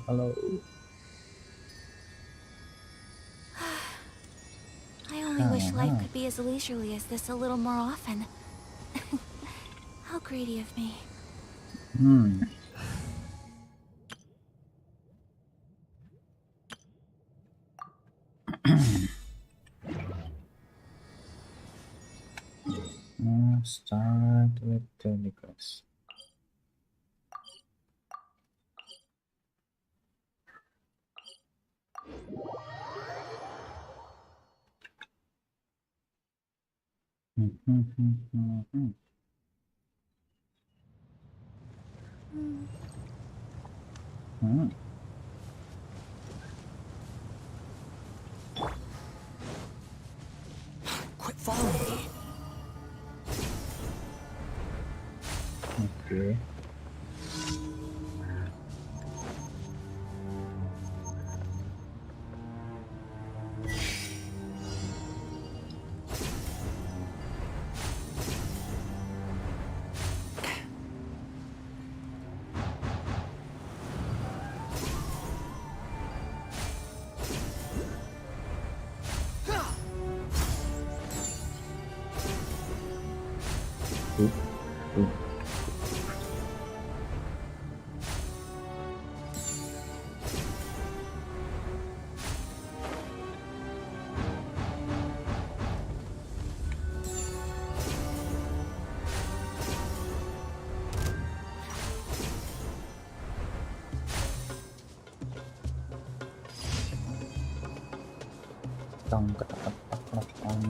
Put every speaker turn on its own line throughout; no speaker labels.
hello.
I only wish life could be as leisurely as this a little more often. How greedy of me.
Start with the request.
Quit following me.
Okay. Tong ketak tong.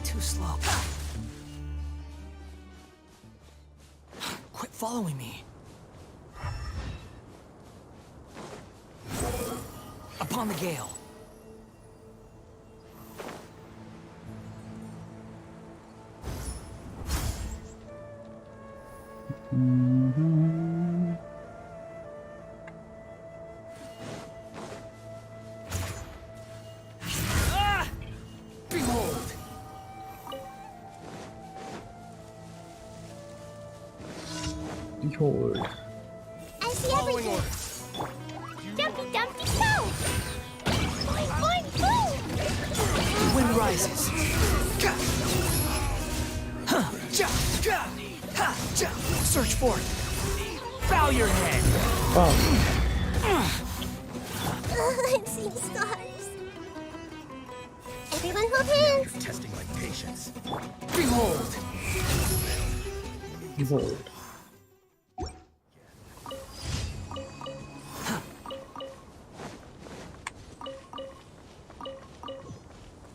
Too slow. Quit following me. Upon the gale. Behold!
Behold.
I see
Following
everything.
orders.
Dumpy dumpty go! Boing boing boom!
Wind rises. Search for it. Bow your head.
I'm seeing stars. Everyone hold hands.
You're testing my patience.
Behold!
Behold.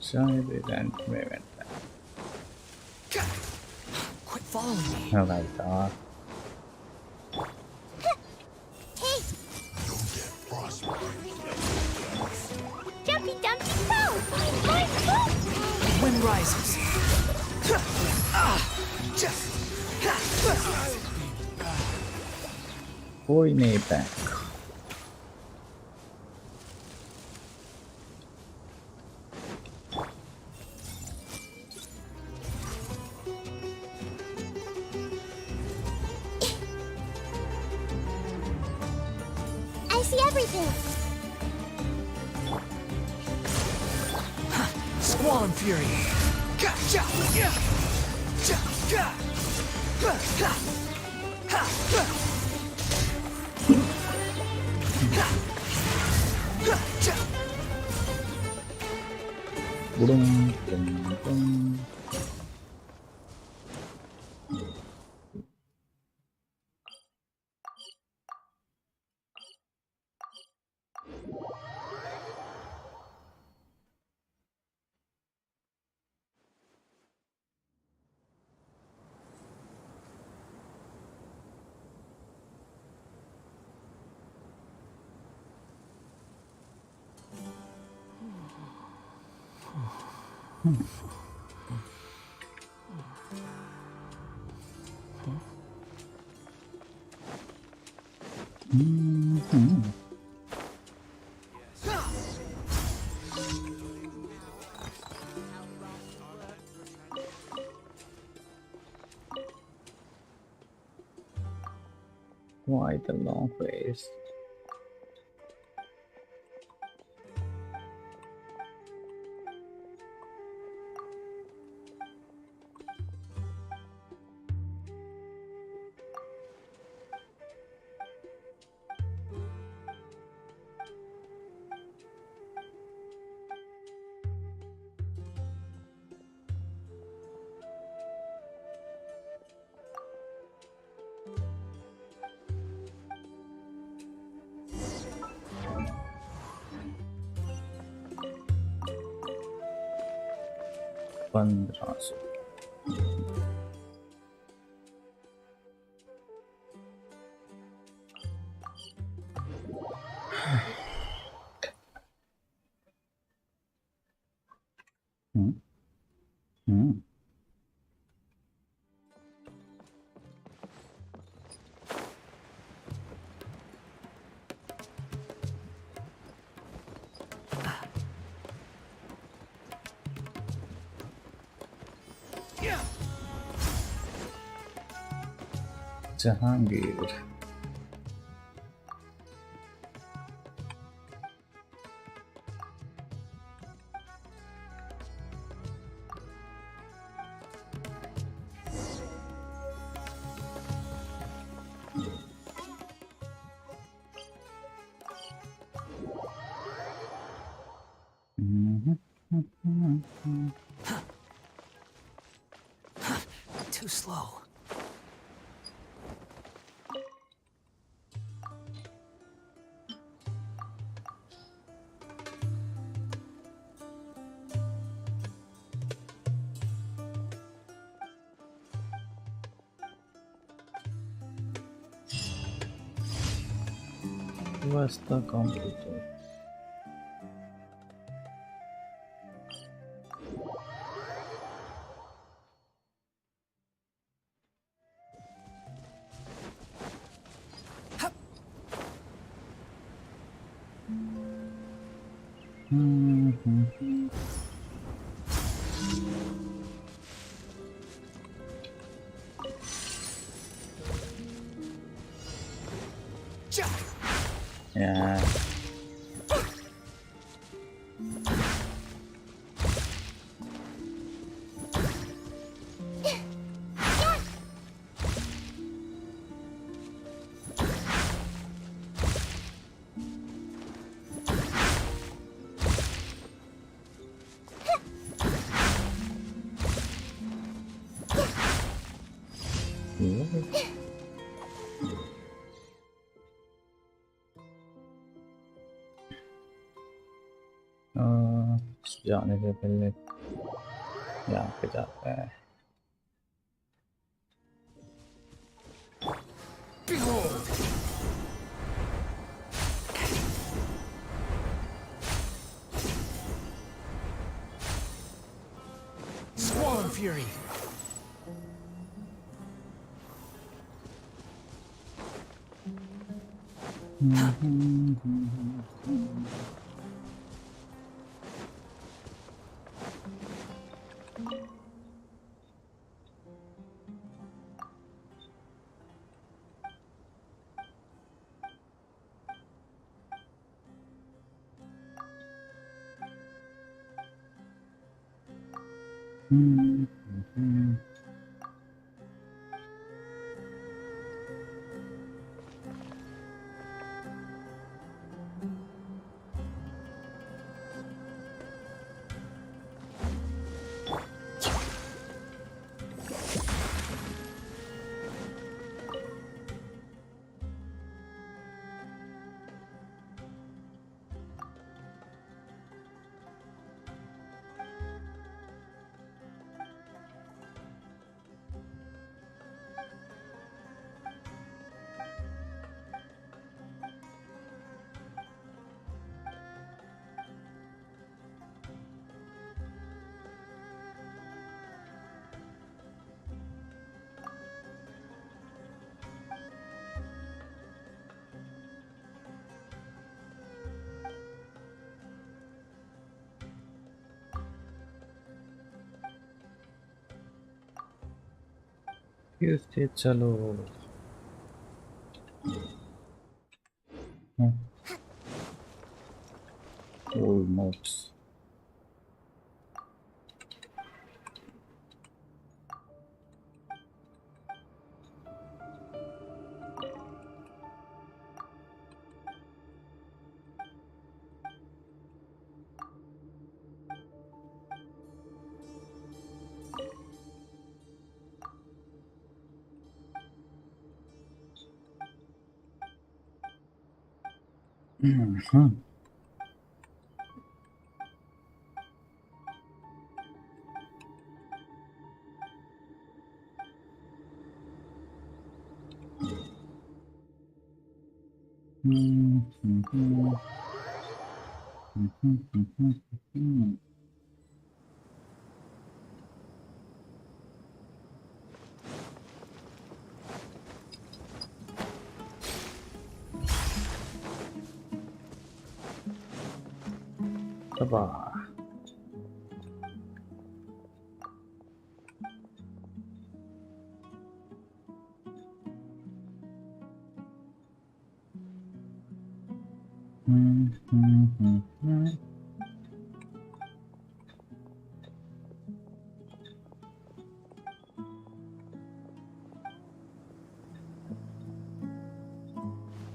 Sorry, then we went back.
Quit following me.
Oh my god.
Hey!
You'll get frostbite.
Dumpy dumpty go! Boing boing boom!
Wind rises.
Boy, me back.
I see everything.
Squall and fury.
Boom, boom, boom. Quite a long ways. पंद्रह सौ Jahangir
Too slow.
was the computer. Yeah. जाने से पहले यहाँ पे जाता है.
Behold! Swarm Fury!
फिर चलो। Old notes. Mhm. तबाह।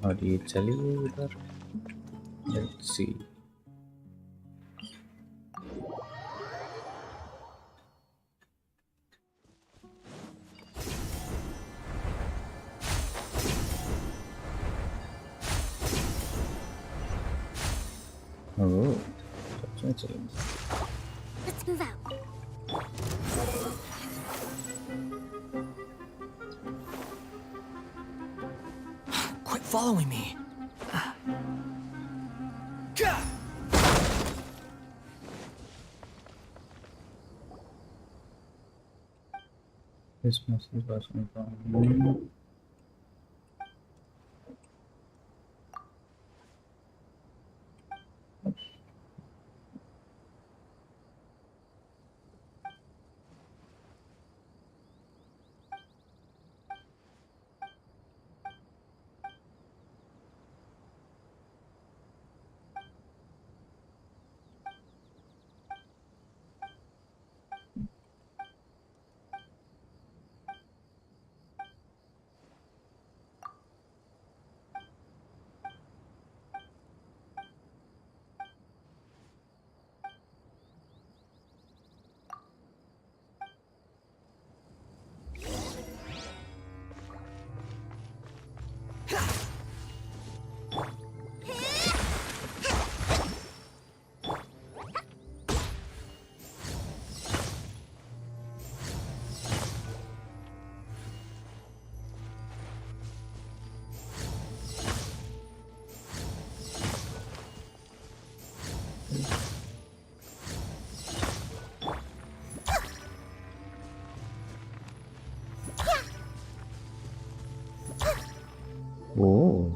और ये चलिए उधर। Let's see. Oh, सच में चलेंगे।
Let's move out.
Quit following me.
This must be passing from. Oh.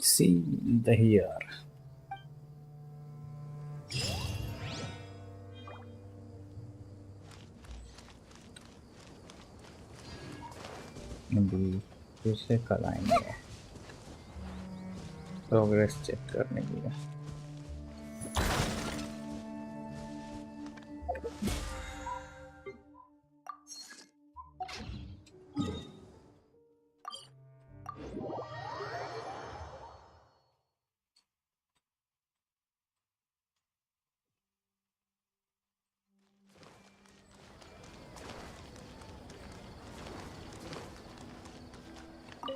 See the here. अभी फिर से कल आएंगे प्रोग्रेस चेक करने के लिए।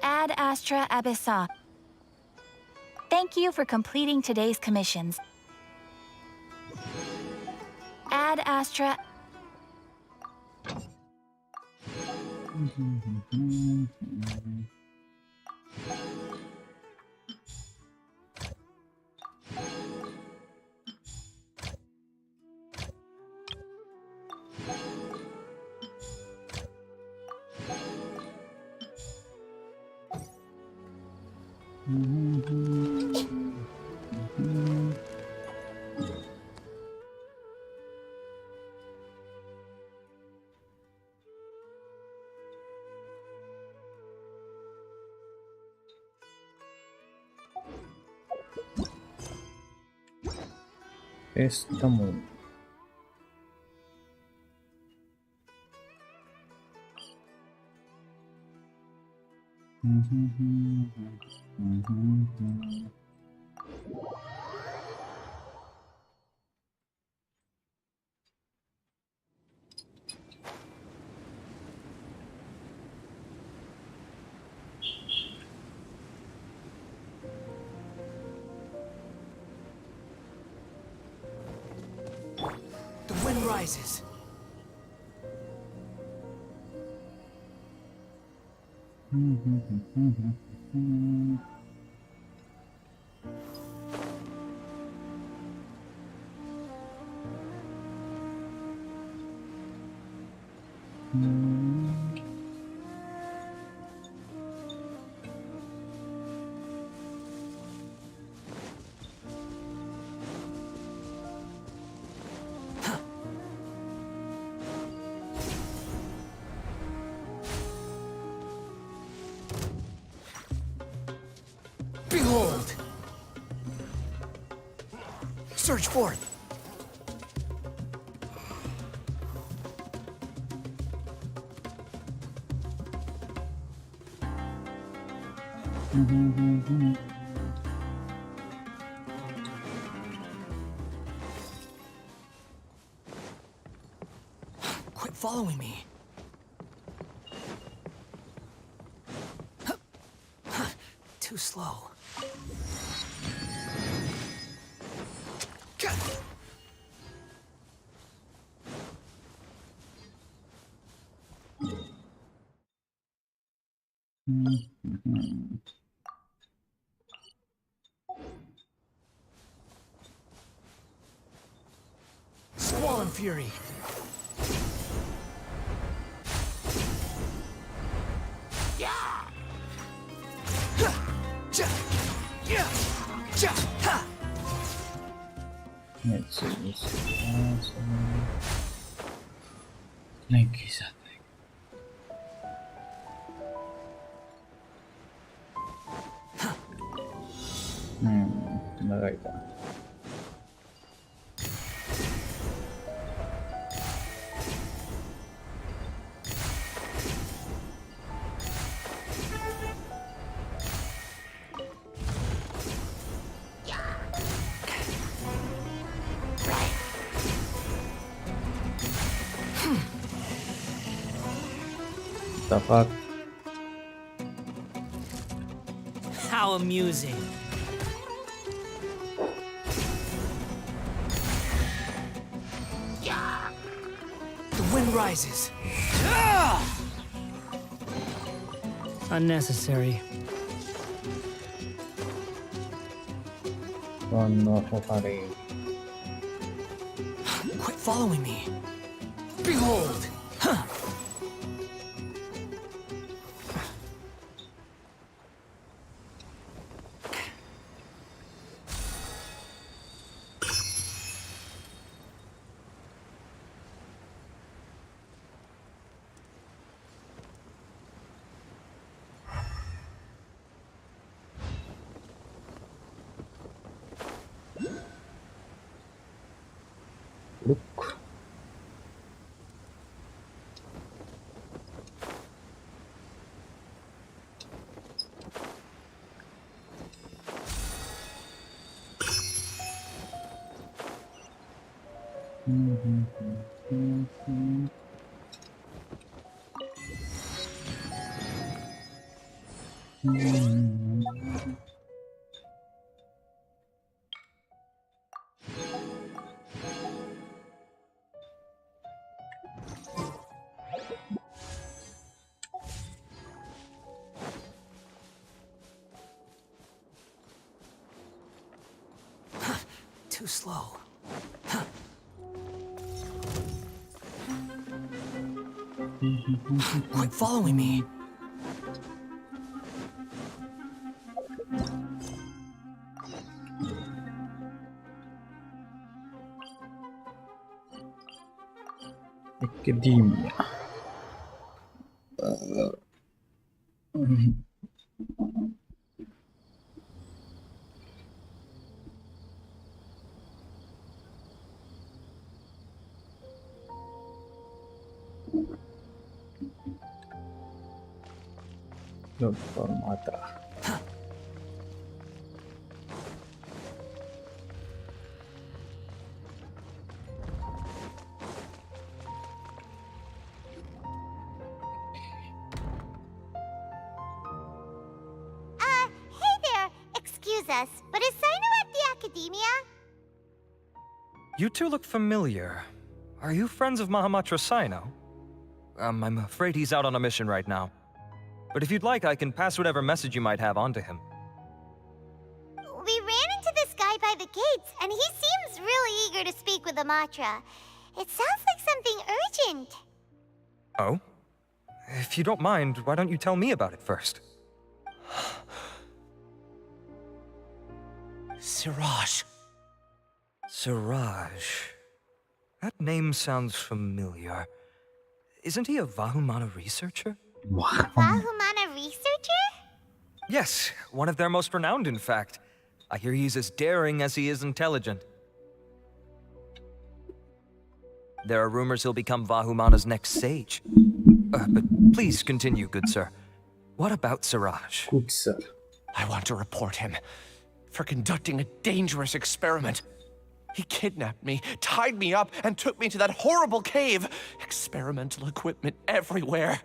Ad Astra Abyssa. Thank you for completing today's commissions. Ad Astra.
Estamos.
The wind rises. Behold! Search forth! Quit following me. Too slow. Squall and fury.
Let's see this. Like that. Right. The fuck?
How amusing. The wind rises. Unnecessary.
Oh no, Hokari.
Quit following me. Behold!
Look.
slow. Quit following me.
Academia. Formata.
Hey there. Excuse us, but is Sino at the Academia?
You two look familiar. Are you friends of Mahamatra Sino? I'm afraid he's out on a mission right now. But if you'd like, I can pass whatever message you might have on to him.
We ran into this guy by the gates, and he seems really eager to speak with Amatra. It sounds like something urgent.
Oh? If you don't mind, why don't you tell me about it first?
Siraj.
Siraj. That name sounds familiar. Isn't he a Vahumana researcher?
Wow.
Bahumana researcher?
Yes, one of their most renowned, in fact. I hear he's as daring as he is intelligent. There are rumors he'll become Vahumana's next sage. But please continue, good sir. What about Siraj?
Good sir.
I want to report him for conducting a dangerous experiment. He kidnapped me, tied me up, and took me to that horrible cave. Experimental equipment everywhere.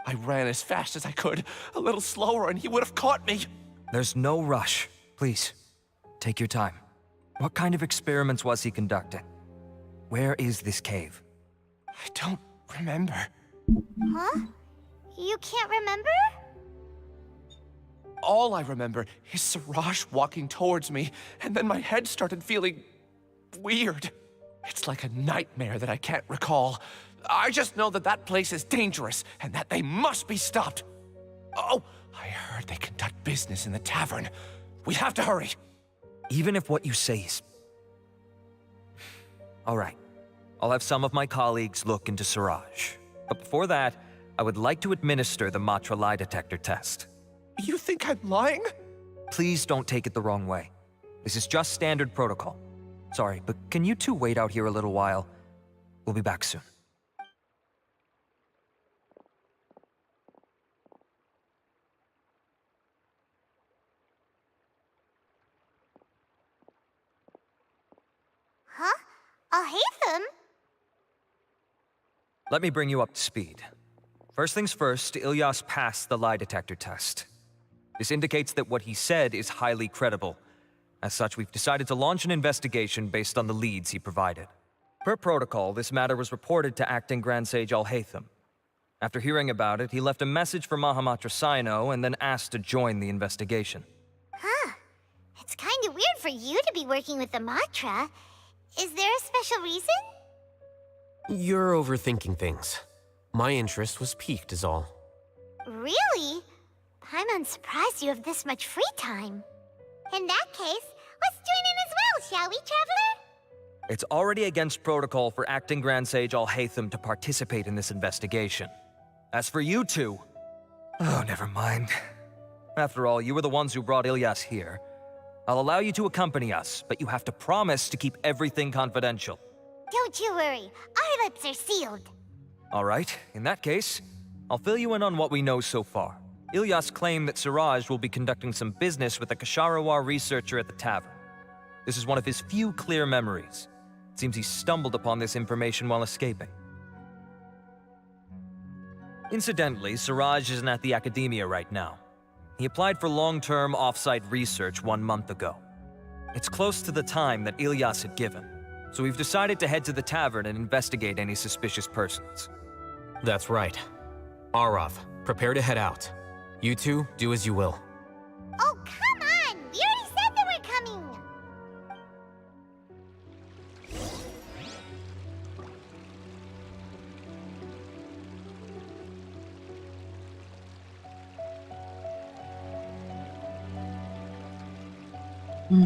I ran as fast as I could, a little slower, and he would have caught me.
There's no rush. Please, take your time. What kind of experiments was he conducting? Where is this cave?
I don't remember.
Huh? You can't remember?
All I remember is Siraj walking towards me, and then my head started feeling weird. It's like a nightmare that I can't recall. I just know that that place is dangerous, and that they must be stopped. Oh, I heard they conduct business in the tavern. We have to hurry.
Even if what you say is... All right. I'll have some of my colleagues look into Siraj. But before that, I would like to administer the Matra lie detector test.
You think I'm lying?
Please don't take it the wrong way. This is just standard protocol. Sorry, but can you two wait out here a little while? We'll be back soon.
Huh? I'll hate them.
Let me bring you up to speed. First things first, Ilyas passed the lie detector test. This indicates that what he said is highly credible. As such, we've decided to launch an investigation based on the leads he provided. Per protocol, this matter was reported to Acting Grand Sage Al-Haytham. After hearing about it, he left a message for Mahamatra Sino and then asked to join the investigation.
Huh. It's kind of weird for you to be working with the Matra. Is there a special reason?
You're overthinking things. My interest was piqued is all.
Really? I'm unsurprised you have this much free time. In that case, let's join in as well, shall we, Traveler?
It's already against protocol for Acting Grand Sage Al-Haytham to participate in this investigation. As for you two... Oh, never mind. After all, you were the ones who brought Ilyas here. I'll allow you to accompany us, but you have to promise to keep everything confidential.
Don't you worry, our lips are sealed.
All right, in that case, I'll fill you in on what we know so far. Ilyas claimed that Siraj will be conducting some business with a Kasharawar researcher at the tavern. This is one of his few clear memories. It seems he stumbled upon this information while escaping. Incidentally, Siraj isn't at the Academia right now. He applied for long-term off-site research 1 month ago. It's close to the time that Ilyas had given, so we've decided to head to the tavern and investigate any suspicious persons.
That's right. Arav, prepare to head out. You two, do as you will.
Oh, come on! We already said that we're coming!
We're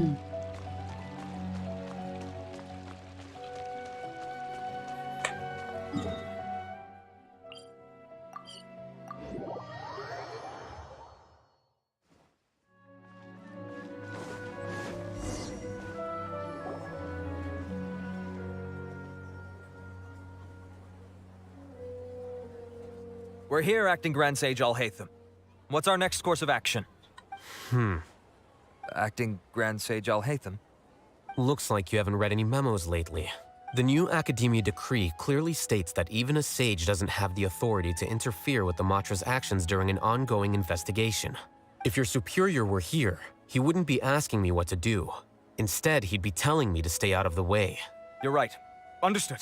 here, Acting Grand Sage Alhaitham. What's our next course of action? Acting Grand Sage Alhaitham?
Looks like you haven't read any memos lately. The new Academia decree clearly states that even a sage doesn't have the authority to interfere with the Matra's actions during an ongoing investigation. If your superior were here, he wouldn't be asking me what to do. Instead, he'd be telling me to stay out of the way.
You're right. Understood.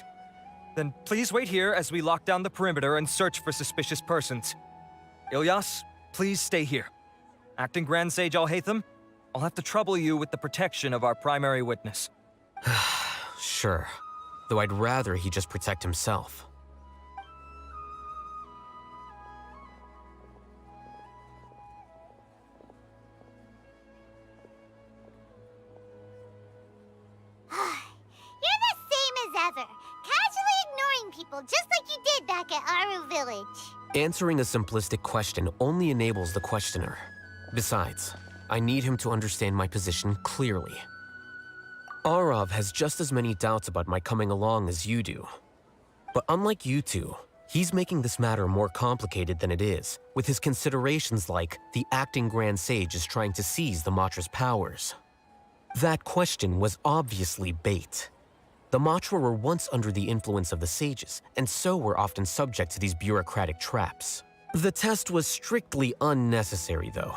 Then please wait here as we lock down the perimeter and search for suspicious persons. Ilyas, please stay here. Acting Grand Sage Alhaitham, I'll have to trouble you with the protection of our primary witness.
Sure. Though I'd rather he just protect himself.
You're the same as ever, casually ignoring people just like you did back at Aru Village.
Answering a simplistic question only enables the questioner. Besides, I need him to understand my position clearly. Arav has just as many doubts about my coming along as you do. But unlike you two, he's making this matter more complicated than it is, with his considerations like the acting Grand Sage is trying to seize the Matra's powers. That question was obviously bait. The Matra were once under the influence of the sages, and so were often subject to these bureaucratic traps. The test was strictly unnecessary, though.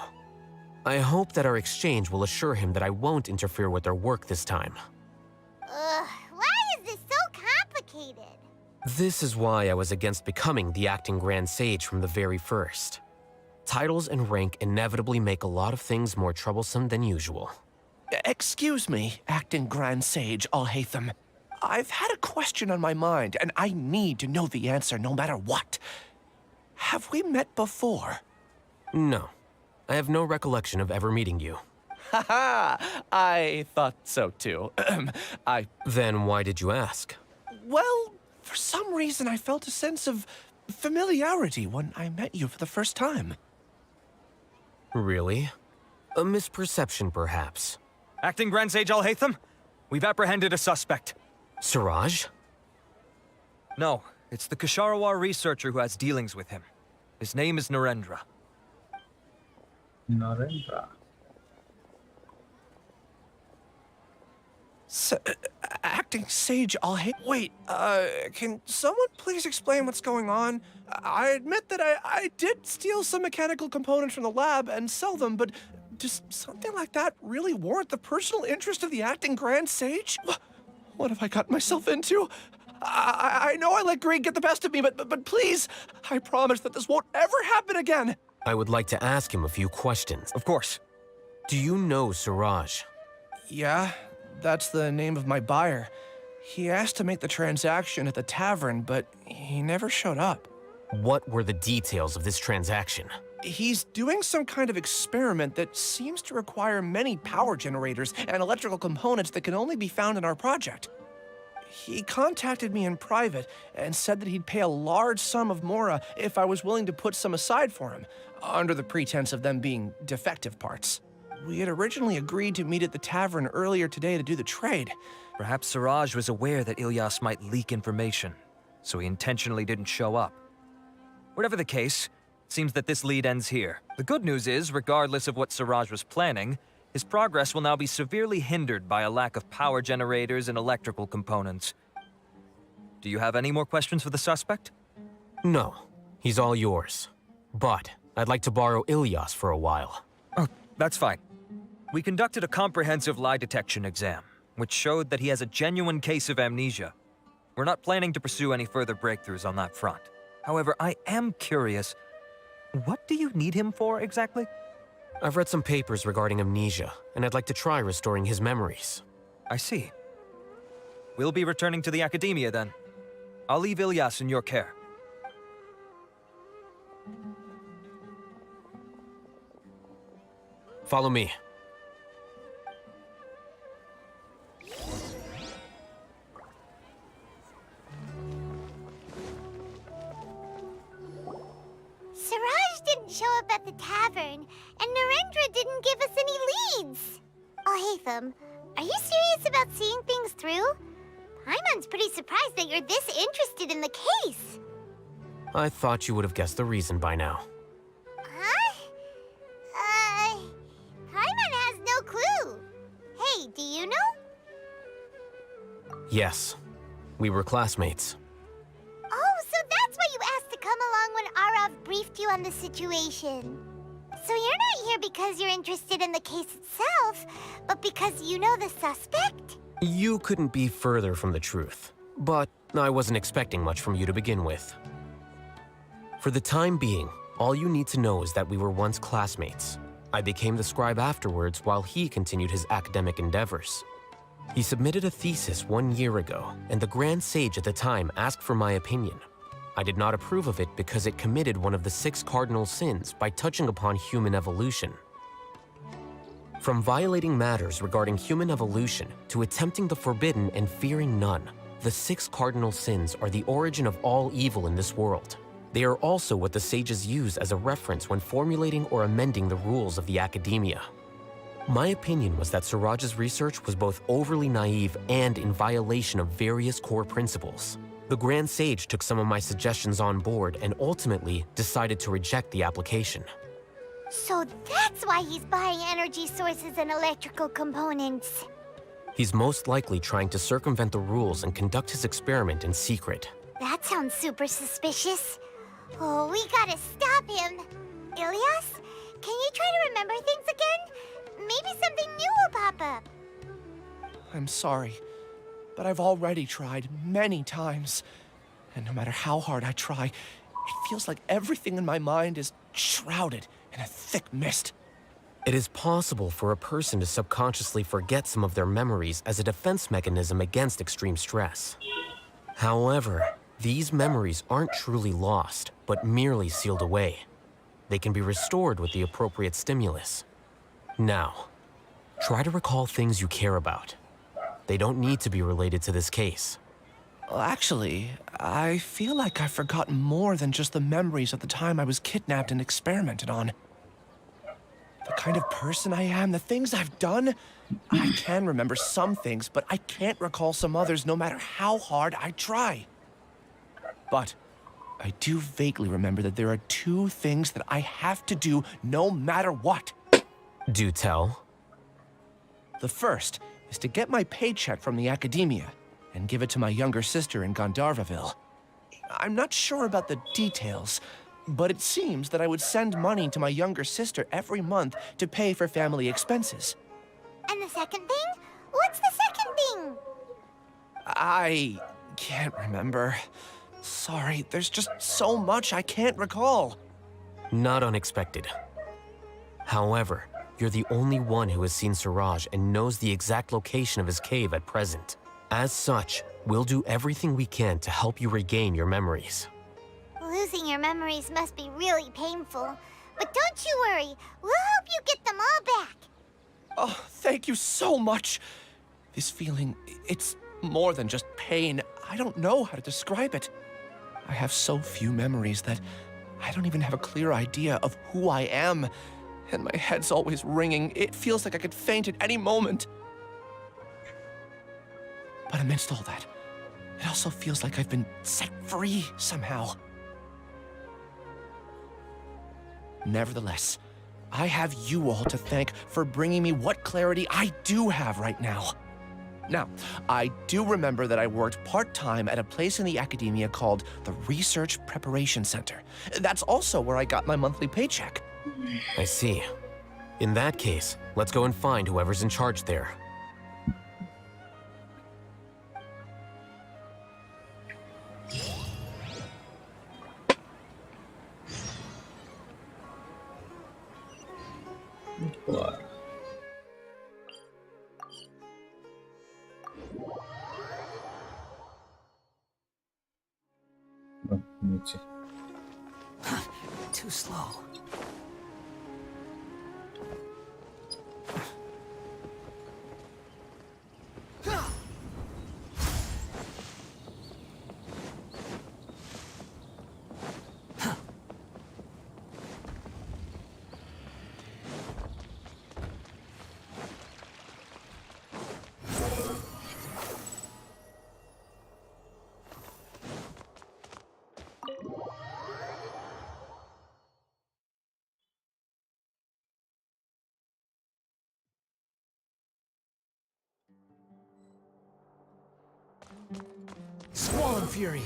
I hope that our exchange will assure him that I won't interfere with their work this time.
Why is this so complicated?
This is why I was against becoming the acting Grand Sage from the very first. Titles and rank inevitably make a lot of things more troublesome than usual.
Excuse me, Acting Grand Sage Alhaitham. I've had a question on my mind, and I need to know the answer no matter what. Have we met before?
No. I have no recollection of ever meeting you.
Haha, I thought so too.
Then why did you ask?
Well, for some reason I felt a sense of familiarity when I met you for the first time.
Really? A misperception, perhaps.
Acting Grand Sage Alhaitham, we've apprehended a suspect.
Siraj?
No, it's the Ksharawar researcher who has dealings with him. His name is Narendra.
Narendra.
Acting Sage Alhaitham. Wait, can someone please explain what's going on? I admit that I did steal some mechanical components from the lab and sell them, but does something like that really warrant the personal interest of the Acting Grand Sage? What have I gotten myself into? I know I let greed get the best of me, but please, I promise that this won't ever happen again.
I would like to ask him a few questions.
Of course.
Do you know Siraj?
Yeah, that's the name of my buyer. He asked to make the transaction at the tavern, but he never showed up.
What were the details of this transaction?
He's doing some kind of experiment that seems to require many power generators and electrical components that can only be found in our project. He contacted me in private and said that he'd pay a large sum of Mora if I was willing to put some aside for him, under the pretense of them being defective parts. We had originally agreed to meet at the tavern earlier today to do the trade.
Perhaps Siraj was aware that Ilyas might leak information, so he intentionally didn't show up. Whatever the case, it seems that this lead ends here. The good news is, regardless of what Siraj was planning, his progress will now be severely hindered by a lack of power generators and electrical components. Do you have any more questions for the suspect?
No. He's all yours. But I'd like to borrow Ilyas for a while.
Oh, that's fine. We conducted a comprehensive lie detection exam, which showed that he has a genuine case of amnesia. We're not planning to pursue any further breakthroughs on that front. However, I am curious, what do you need him for exactly?
I've read some papers regarding amnesia, and I'd like to try restoring his memories.
I see. We'll be returning to the Academia then. I'll leave Ilyas in your care.
Follow me.
at the tavern, and Narendra didn't give us any leads. Oh, Hatham, are you serious about seeing things through? Paimon's pretty surprised that you're this interested in the case.
I thought you would have guessed the reason by now.
Huh? Paimon has no clue. Hey, do you know?
Yes, we were classmates.
Oh, so that's why you asked to come along when Arav briefed you on the situation. So you're not here because you're interested in the case itself, but because you know the suspect?
You couldn't be further from the truth, but I wasn't expecting much from you to begin with. For the time being, all you need to know is that we were once classmates. I became the scribe afterwards while he continued his academic endeavors. He submitted a thesis 1 year ago, and the Grand Sage at the time asked for my opinion. I did not approve of it because it committed one of the 6 cardinal sins by touching upon human evolution. From violating matters regarding human evolution to attempting the forbidden and fearing none, the 6 cardinal sins are the origin of all evil in this world. They are also what the sages use as a reference when formulating or amending the rules of the academia. My opinion was that Suraj's research was both overly naive and in violation of various core principles. The Grand Sage took some of my suggestions on board and ultimately decided to reject the application.
So that's why he's buying energy sources and electrical components.
He's most likely trying to circumvent the rules and conduct his experiment in secret.
That sounds super suspicious. Oh, we gotta stop him. Ilyas, can you try to remember things again? Maybe something new will pop up.
I'm sorry, but I've already tried many times. And no matter how hard I try, it feels like everything in my mind is shrouded in a thick mist.
It is possible for a person to subconsciously forget some of their memories as a defense mechanism against extreme stress. However, these memories aren't truly lost, but merely sealed away. They can be restored with the appropriate stimulus. Now, try to recall things you care about. They don't need to be related to this case.
Well, actually, I feel like I've forgotten more than just the memories of the time I was kidnapped and experimented on. The kind of person I am, the things I've done, I can remember some things, but I can't recall some others no matter how hard I try. But I do vaguely remember that there are 2 things that I have to do no matter what.
Do tell.
The first is to get my paycheck from the academia and give it to my younger sister in Gandharvaville. I'm not sure about the details, but it seems that I would send money to my younger sister every month to pay for family expenses.
And the second thing? What's the second thing?
I can't remember. Sorry, there's just so much I can't recall.
Not unexpected. However, you're the only one who has seen Suraj and knows the exact location of his cave at present. As such, we'll do everything we can to help you regain your memories.
Losing your memories must be really painful. But don't you worry, we'll help you get them all back.
Oh, thank you so much. This feeling, it's more than just pain. I don't know how to describe it. I have so few memories that I don't even have a clear idea of who I am. And my head's always ringing. It feels like I could faint at any moment. But amidst all that, it also feels like I've been set free somehow. Nevertheless, I have you all to thank for bringing me what clarity I do have right now. Now, I do remember that I worked part-time at a place in the academia called the Research Preparation Center. That's also where I got my monthly paycheck.
I see. In that case, let's go and find whoever's in charge there.
What? Видите.
Too slow.
Fury.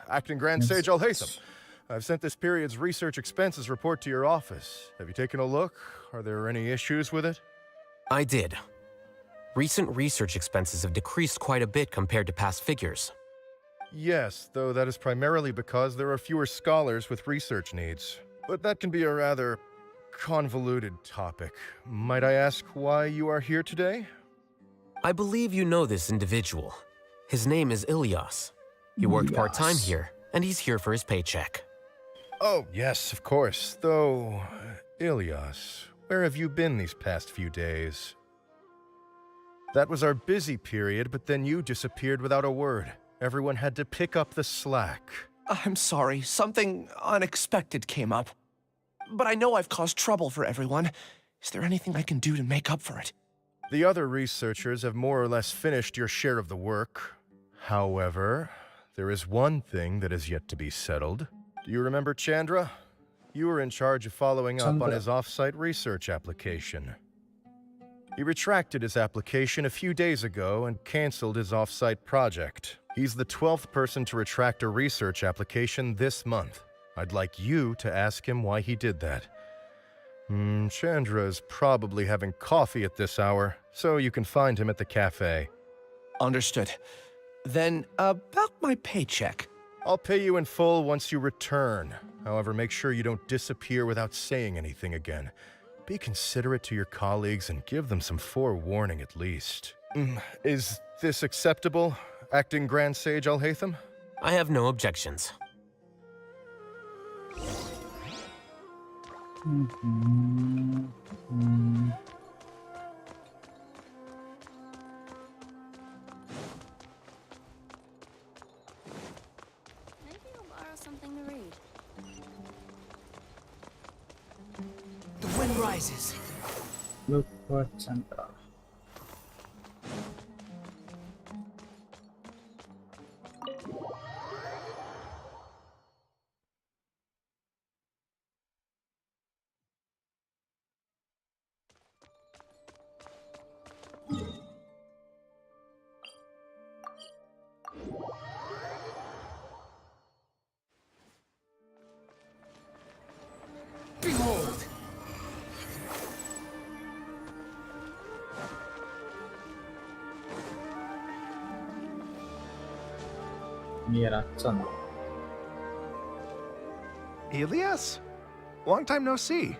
Acting Grand Sage Al-Haytham. I've sent this period's research expenses report to your office. Have you taken a look? Are there any issues with it?
I did. Recent research expenses have decreased quite a bit compared to past figures.
Yes, though that is primarily because there are fewer scholars with research needs. But that can be a rather convoluted topic. Might I ask why you are here today?
I believe you know this individual. His name is Ilyas. He worked part-time here, and he's here for his paycheck.
Oh, yes, of course. Though, Ilyas, where have you been these past few days? That was our busy period, but then you disappeared without a word. Everyone had to pick up the slack.
I'm sorry, something unexpected came up. But I know I've caused trouble for everyone. Is there anything I can do to make up for it?
The other researchers have more or less finished your share of the work. However, there is one thing that is yet to be settled. Do you remember Chandra? You were in charge of following up on his off-site research application. He retracted his application a few days ago and canceled his off-site project. He's the 12th person to retract a research application this month. I'd like you to ask him why he did that. Chandra is probably having coffee at this hour, so you can find him at the cafe.
Understood. Then, about my paycheck.
I'll pay you in full once you return. However, make sure you don't disappear without saying anything again. Be considerate to your colleagues and give them some forewarning at least. Is this acceptable, Acting Grand Sage Al-Haytham?
I have no objections.
Maybe I'll borrow something to read.
The wind rises.
Look for Chandra.
Behold!
Mira Chandra.
Elias? Long time no see.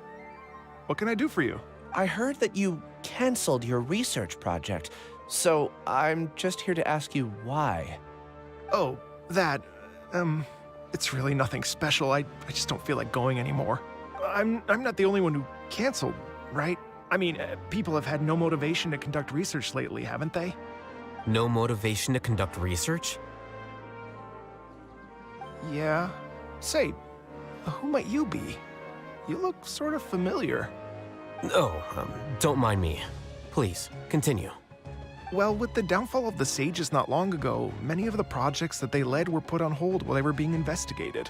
What can I do for you?
I heard that you canceled your research project, so I'm just here to ask you why.
Oh, that, it's really nothing special. I just don't feel like going anymore. I'm not the only one who canceled, right? I mean, people have had no motivation to conduct research lately, haven't they?
No motivation to conduct research?
Yeah. Say, who might you be? You look sort of familiar.
Oh, don't mind me. Please, continue.
Well, with the downfall of the Sages not long ago, many of the projects that they led were put on hold while they were being investigated.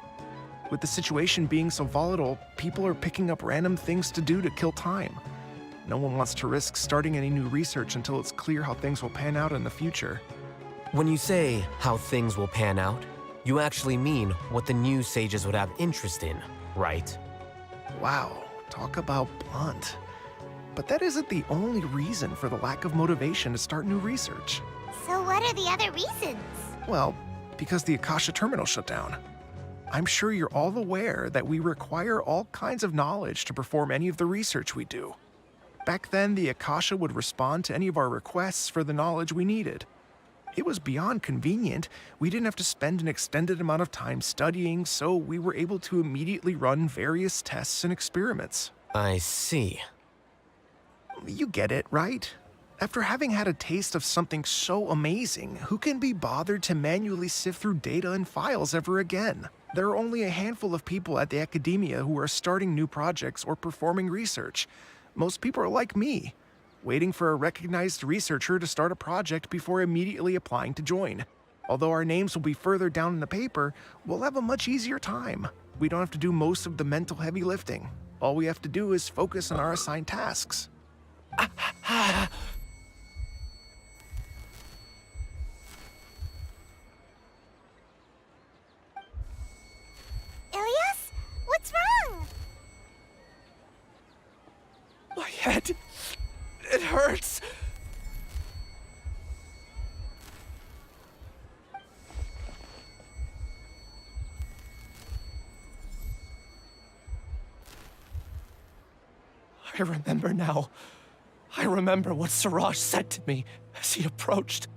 With the situation being so volatile, people are picking up random things to do to kill time. No one wants to risk starting any new research until it's clear how things will pan out in the future.
When you say how things will pan out, you actually mean what the new sages would have interest in, right?
Wow, talk about blunt. But that isn't the only reason for the lack of motivation to start new research.
So what are the other reasons?
Well, because the Akasha terminal shut down. I'm sure you're all aware that we require all kinds of knowledge to perform any of the research we do. Back then, the Akasha would respond to any of our requests for the knowledge we needed. It was beyond convenient. We didn't have to spend an extended amount of time studying, so we were able to immediately run various tests and experiments.
I see.
You get it, right? After having had a taste of something so amazing, who can be bothered to manually sift through data and files ever again? There are only a handful of people at the academia who are starting new projects or performing research. Most people are like me, waiting for a recognized researcher to start a project before immediately applying to join. Although our names will be further down in the paper, we'll have a much easier time. We don't have to do most of the mental heavy lifting. All we have to do is focus on our assigned tasks.
Ilias? What's wrong?
My head. It hurts. I remember now. I remember what Siraj said to me as he approached.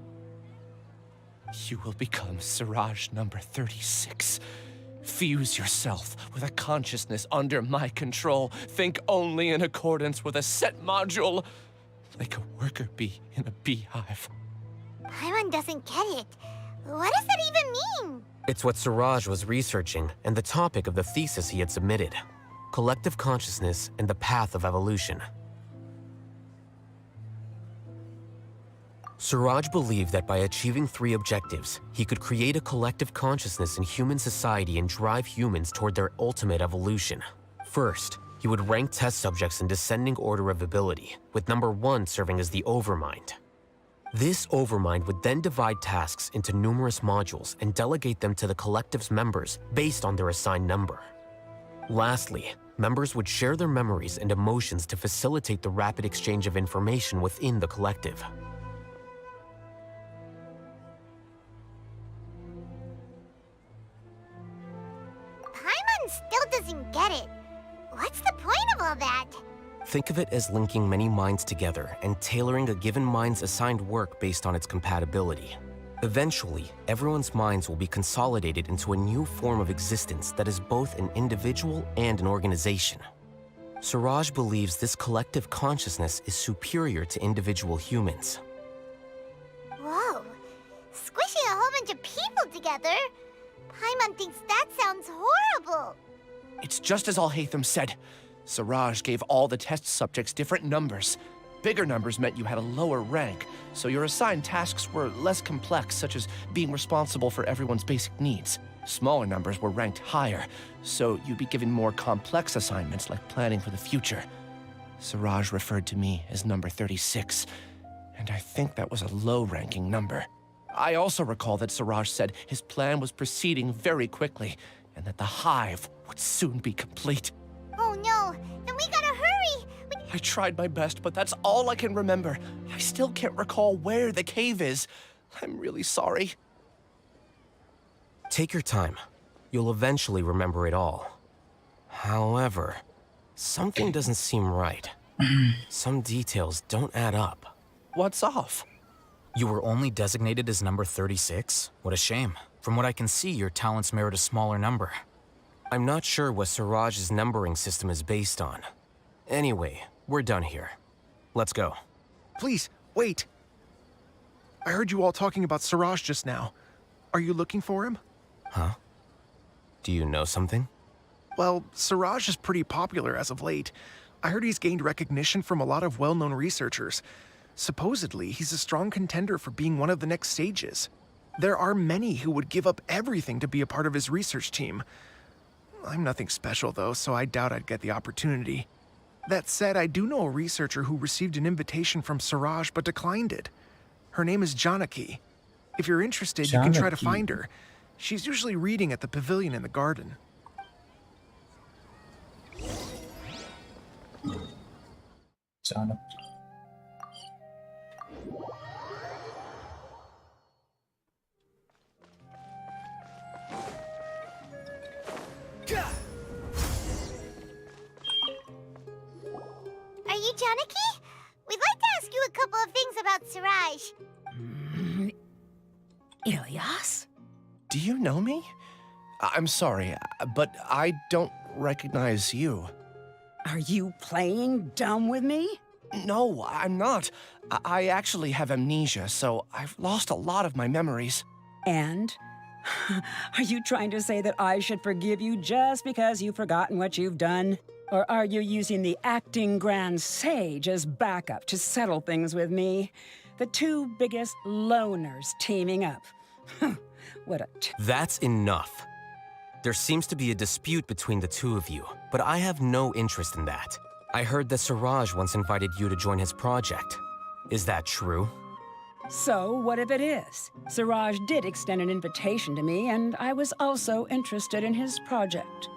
You will become Siraj number 36. Fuse yourself with a consciousness under my control. Think only in accordance with a set module, like a worker bee in a beehive.
Paimon doesn't get it. What does that even mean?
It's what Siraj was researching and the topic of the thesis he had submitted. Collective consciousness and the path of evolution. Siraj believed that by achieving 3 objectives, he could create a collective consciousness in human society and drive humans toward their ultimate evolution. First, he would rank test subjects in descending order of ability, with number 1 serving as the Overmind. This Overmind would then divide tasks into numerous modules and delegate them to the collective's members based on their assigned number. Lastly, members would share their memories and emotions to facilitate the rapid exchange of information within the collective.
Paimon still doesn't get it. What's the point of all that?
Think of it as linking many minds together and tailoring a given mind's assigned work based on its compatibility. Eventually, everyone's minds will be consolidated into a new form of existence that is both an individual and an organization. Siraj believes this collective consciousness is superior to individual humans.
Whoa. Squishing a whole bunch of people together? Paimon thinks that sounds horrible.
It's just as Al-Haytham said. Siraj gave all the test subjects different numbers. Bigger numbers meant you had a lower rank, so your assigned tasks were less complex, such as being responsible for everyone's basic needs. Smaller numbers were ranked higher, so you'd be given more complex assignments like planning for the future. Siraj referred to me as number 36, and I think that was a low-ranking number. I also recall that Siraj said his plan was proceeding very quickly, and that the hive would soon be complete.
Oh no, then we gotta hurry!
I tried my best, but that's all I can remember. I still can't recall where the cave is. I'm really sorry.
Take your time. You'll eventually remember it all. However, something doesn't seem right. Some details don't add up.
What's off?
You were only designated as number 36? What a shame. From what I can see, your talents merit a smaller number.
I'm not sure what Siraj's numbering system is based on. Anyway, we're done here. Let's go.
Please, wait. I heard you all talking about Siraj just now. Are you looking for him?
Huh? Do you know something?
Well, Siraj is pretty popular as of late. I heard he's gained recognition from a lot of well-known researchers. Supposedly, he's a strong contender for being one of the next sages. There are many who would give up everything to be a part of his research team. I'm nothing special, though, so I doubt I'd get the opportunity. That said, I do know a researcher who received an invitation from Siraj but declined it. Her name is Janaki. If you're interested, you can try to find her. She's usually reading at the pavilion in the garden.
Janaki.
Are you Janaki? We'd like to ask you a couple of things about Siraj.
Ilias?
Do you know me? I'm sorry, but I don't recognize you.
Are you playing dumb with me?
No, I'm not. I actually have amnesia, so I've lost a lot of my memories.
And? Are you trying to say that I should forgive you just because you've forgotten what you've done? Or are you using the acting grand sage as backup to settle things with me? The two biggest loners teaming up. What a
That's enough. There seems to be a dispute between the two of you, but I have no interest in that. I heard that Siraj once invited you to join his project. Is that true?
So, what if it is? Siraj did extend an invitation to me, and I was also interested in his project.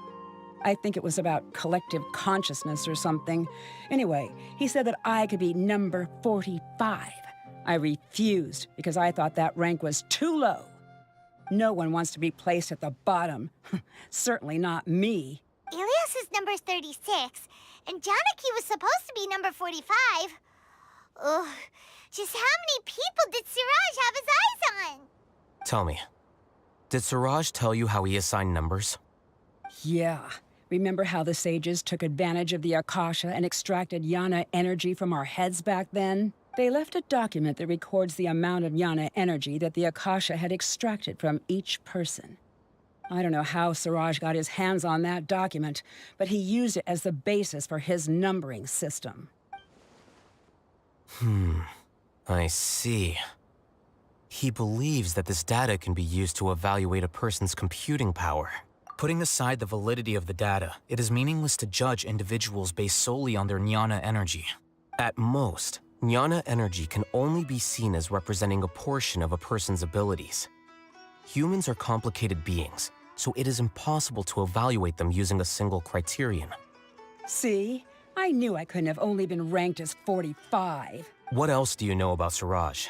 I think it was about collective consciousness or something. Anyway, he said that I could be number 45. I refused because I thought that rank was too low. No one wants to be placed at the bottom. Certainly not me.
Ilias is number 36, and Janaki was supposed to be number 45. Ugh. Just how many people did Siraj have his eyes on?
Tell me, did Siraj tell you how he assigned numbers?
Yeah. Remember how the sages took advantage of the Akasha and extracted Yana energy from our heads back then? They left a document that records the amount of Yana energy that the Akasha had extracted from each person. I don't know how Siraj got his hands on that document, but he used it as the basis for his numbering system.
I see. He believes that this data can be used to evaluate a person's computing power.
Putting aside the validity of the data, it is meaningless to judge individuals based solely on their jnana energy.
At most, jnana energy can only be seen as representing a portion of a person's abilities. Humans are complicated beings, so it is impossible to evaluate them using a single criterion.
See? I knew I couldn't have only been ranked as 45.
What else do you know about Siraj?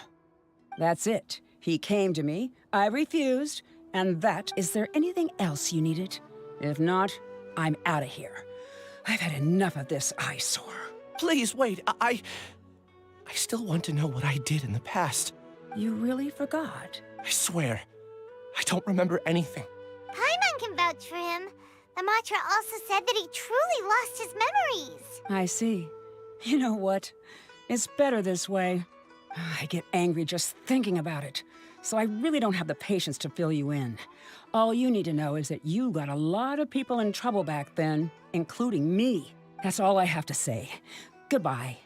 That's it. He came to me, I refused, and that. Is there anything else you needed? If not, I'm out of here. I've had enough of this eyesore.
Please, wait. I still want to know what I did in the past.
You really forgot?
I swear, I don't remember anything.
Paimon can vouch for him. The mantra also said that he truly lost his memories.
I see. You know what? It's better this way. I get angry just thinking about it, so I really don't have the patience to fill you in. All you need to know is that you got a lot of people in trouble back then, including me. That's all I have to say. Goodbye.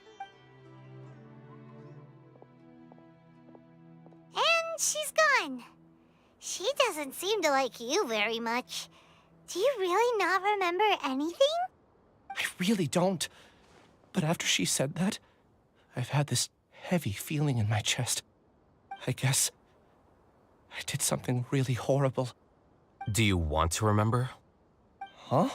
And she's gone. She doesn't seem to like you very much. Do you really not remember anything?
I really don't. But after she said that, I've had this heavy feeling in my chest. I guess I did something really horrible.
Do you want to remember?
Huh?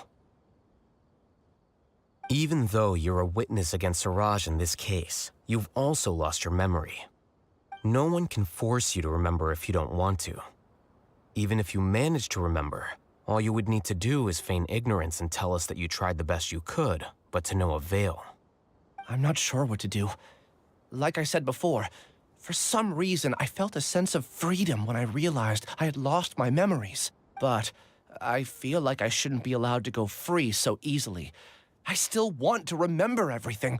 Even though you're a witness against Siraj in this case, you've also lost your memory. No one can force you to remember if you don't want to. Even if you manage to remember, all you would need to do is feign ignorance and tell us that you tried the best you could, but to no avail.
I'm not sure what to do. Like I said before, for some reason I felt a sense of freedom when I realized I had lost my memories. But I feel like I shouldn't be allowed to go free so easily. I still want to remember everything.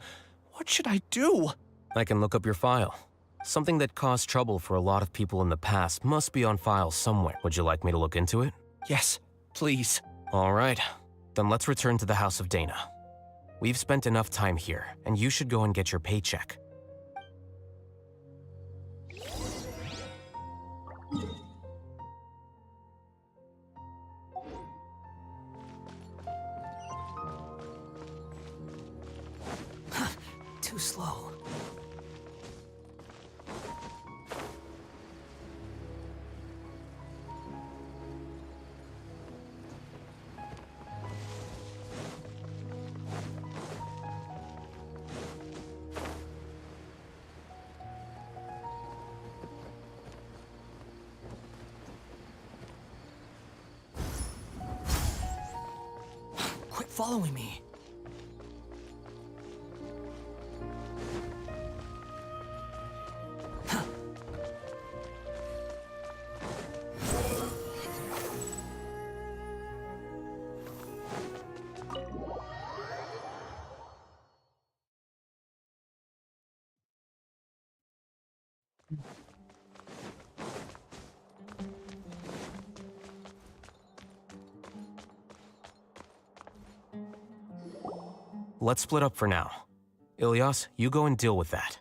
What should I do?
I can look up your file. Something that caused trouble for a lot of people in the past must be on file somewhere. Would you like me to look into it?
Yes, please.
All right. Then let's return to the House of Dana. We've spent enough time here, and you should go and get your paycheck.
Too slow. Quit following me.
Let's split up for now. Ilyas, you go and deal with that.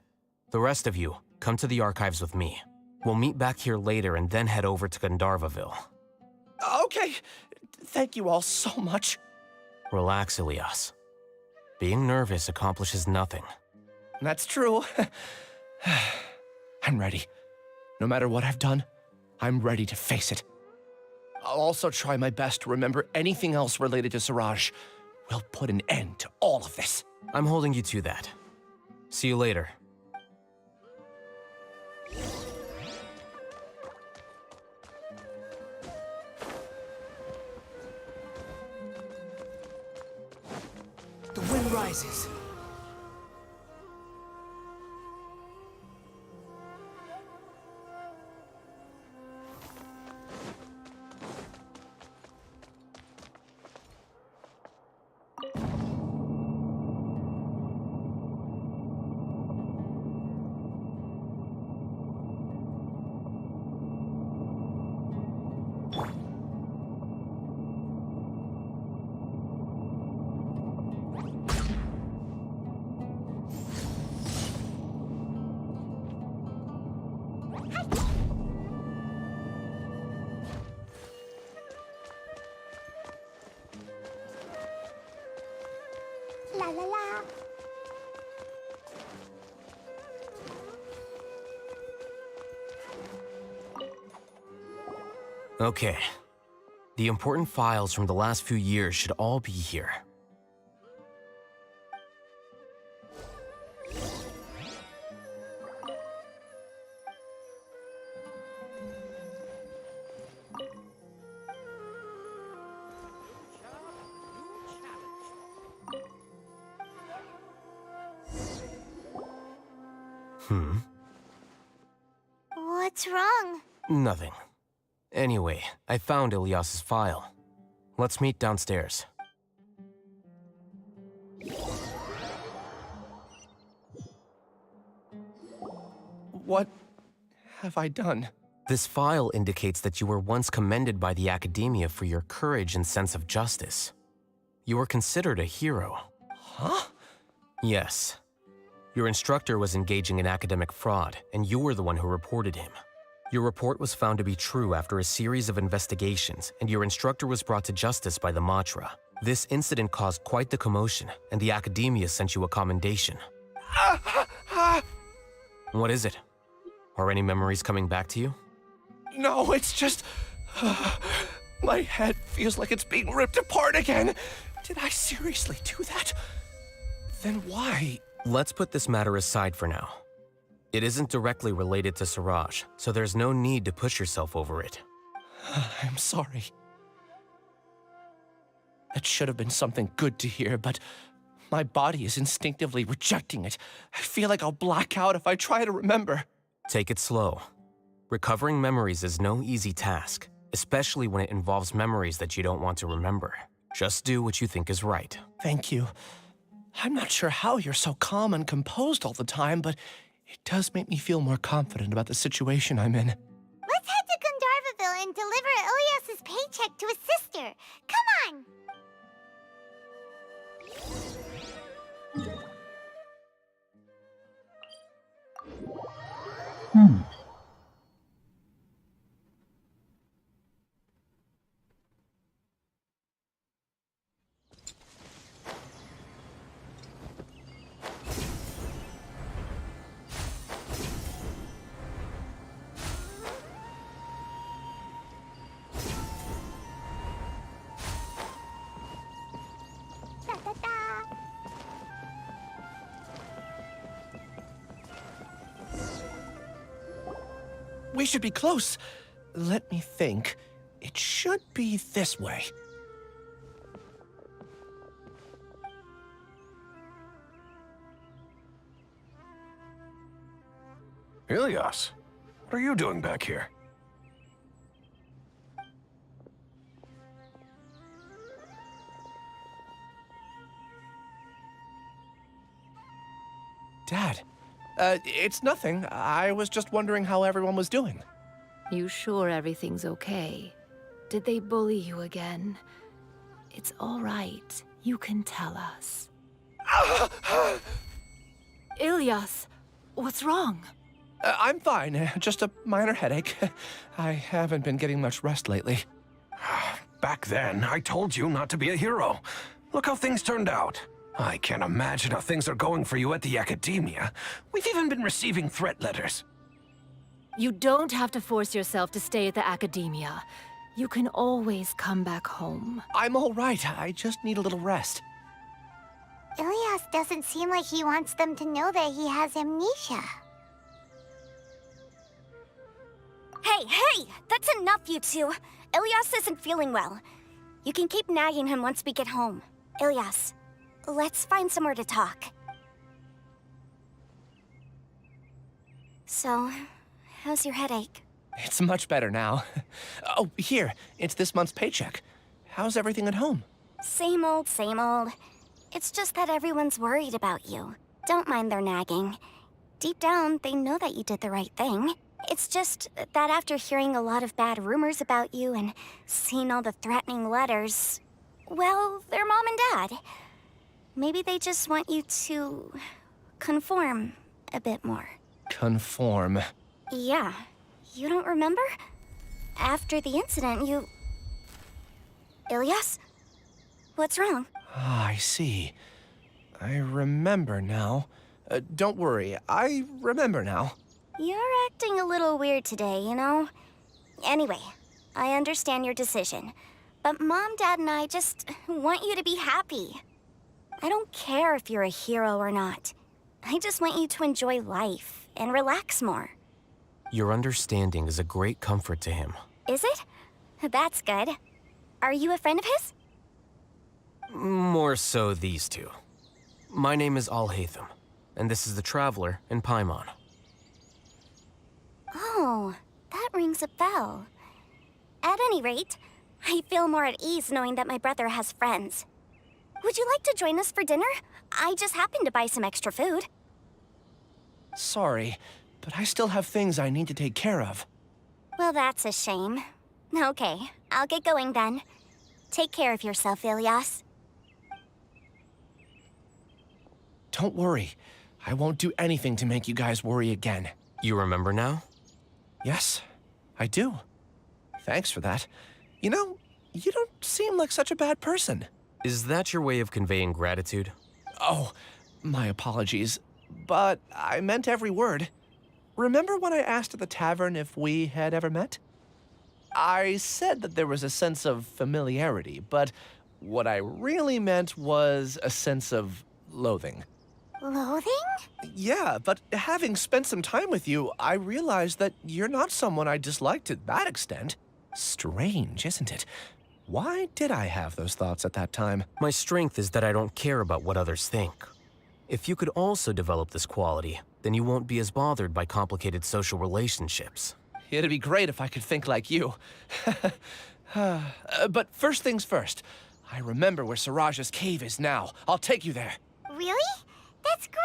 The rest of you, come to the archives with me. We'll meet back here later and then head over to Gandharvaville.
Okay. Thank you all so much.
Relax, Ilias. Being nervous accomplishes nothing.
That's true. I'm ready. No matter what I've done, I'm ready to face it. I'll also try my best to remember anything else related to Siraj. We'll put an end to all of this.
I'm holding you to that. See you later.
The wind rises.
La la la.
Okay. The important files from the last few years should all be here.
What's wrong?
Nothing. Anyway, I found Ilyas's file. Let's meet downstairs.
What have I done?
This file indicates that you were once commended by the academia for your courage and sense of justice. You were considered a hero.
Huh?
Yes. Your instructor was engaging in academic fraud, and you were the one who reported him. Your report was found to be true after a series of investigations, and your instructor was brought to justice by the Matra. This incident caused quite the commotion, and the academia sent you a commendation. What is it? Are any memories coming back to you?
No, it's just... my head feels like it's being ripped apart again. Did I seriously do that? Then why?
Let's put this matter aside for now. It isn't directly related to Siraj, so there's no need to push yourself over it.
I'm sorry. That should have been something good to hear, but my body is instinctively rejecting it. I feel like I'll black out if I try to remember.
Take it slow. Recovering memories is no easy task, especially when it involves memories that you don't want to remember. Just do what you think is right.
Thank you. I'm not sure how you're so calm and composed all the time, but it does make me feel more confident about the situation I'm in.
Let's head to Gandharvaville and deliver Ilyas's paycheck to his sister. Come on!
We should be close. Let me think. It should be this way.
Ilyas, what are you doing back here?
Dad, it's nothing. I was just wondering how everyone was doing.
You sure everything's okay? Did they bully you again? It's all right. You can tell us. Ilyas, what's wrong?
I'm fine. Just a minor headache. I haven't been getting much rest lately.
Back then, I told you not to be a hero. Look how things turned out. I can't imagine how things are going for you at the academia. We've even been receiving threat letters.
You don't have to force yourself to stay at the academia. You can always come back home.
I'm all right. I just need a little rest.
Ilyas doesn't seem like he wants them to know that he has amnesia.
Hey! That's enough, you two! Ilyas isn't feeling well. You can keep nagging him once we get home. Ilyas, let's find somewhere to talk. So, how's your headache?
It's much better now. Oh, here. It's this month's paycheck. How's everything at home?
Same old, same old. It's just that everyone's worried about you. Don't mind their nagging. Deep down, they know that you did the right thing. It's just that after hearing a lot of bad rumors about you and seeing all the threatening letters, well, they're mom and dad. Maybe they just want you to conform a bit more.
Conform.
Yeah. You don't remember? After the incident, you... Ilyas? What's wrong?
Ah, I see. I remember now. Don't worry, I remember now.
You're acting a little weird today, you know? Anyway, I understand your decision. But Mom, Dad, and I just want you to be happy. I don't care if you're a hero or not. I just want you to enjoy life and relax more.
Your understanding is a great comfort to him.
Is it? That's good. Are you a friend of his?
More so these two. My name is Al-Haytham, and this is the Traveler in Paimon.
Oh, that rings a bell. At any rate, I feel more at ease knowing that my brother has friends. Would you like to join us for dinner? I just happened to buy some extra food.
Sorry, but I still have things I need to take care of.
Well, that's a shame. Okay, I'll get going then. Take care of yourself, Ilyas.
Don't worry. I won't do anything to make you guys worry again.
You remember now?
Yes, I do. Thanks for that. You know, you don't seem like such a bad person.
Is that your way of conveying gratitude?
Oh, my apologies. But I meant every word. Remember when I asked at the tavern if we had ever met? I said that there was a sense of familiarity, but what I really meant was a sense of loathing.
Loathing?
Yeah, but having spent some time with you, I realized that you're not someone I dislike to that extent. Strange, isn't it? Why did I have those thoughts at that time?
My strength is that I don't care about what others think. If you could also develop this quality, then you won't be as bothered by complicated social relationships.
It'd be great if I could think like you. But first things first. I remember where Siraj's cave is now. I'll take you there.
Really? That's great!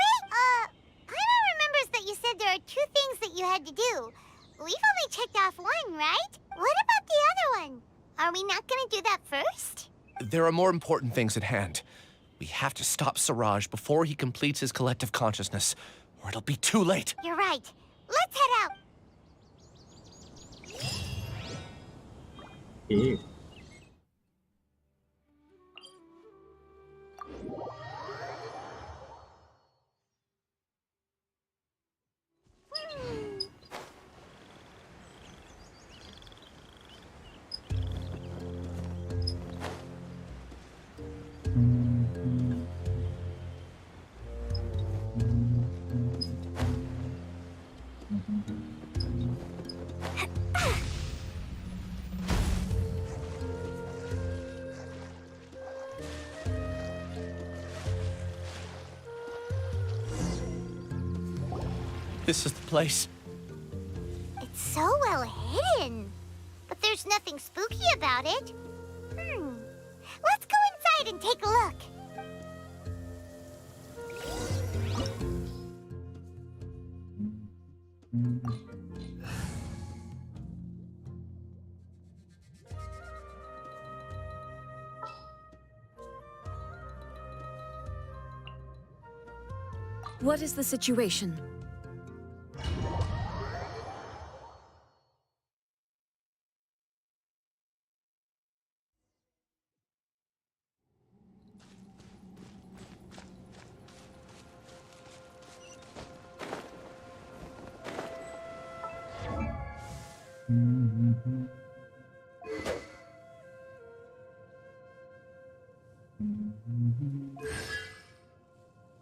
Paimon remembers that you said there are 2 things that you had to do. We've only checked off 1, right? What about the other one? Are we not gonna do that first?
There are more important things at hand. We have to stop Siraj before he completes his collective consciousness, or it'll be too late.
You're right. Let's head out!
This is the place.
It's so well hidden. But there's nothing spooky about it. Let's go inside and take a look.
What is the situation?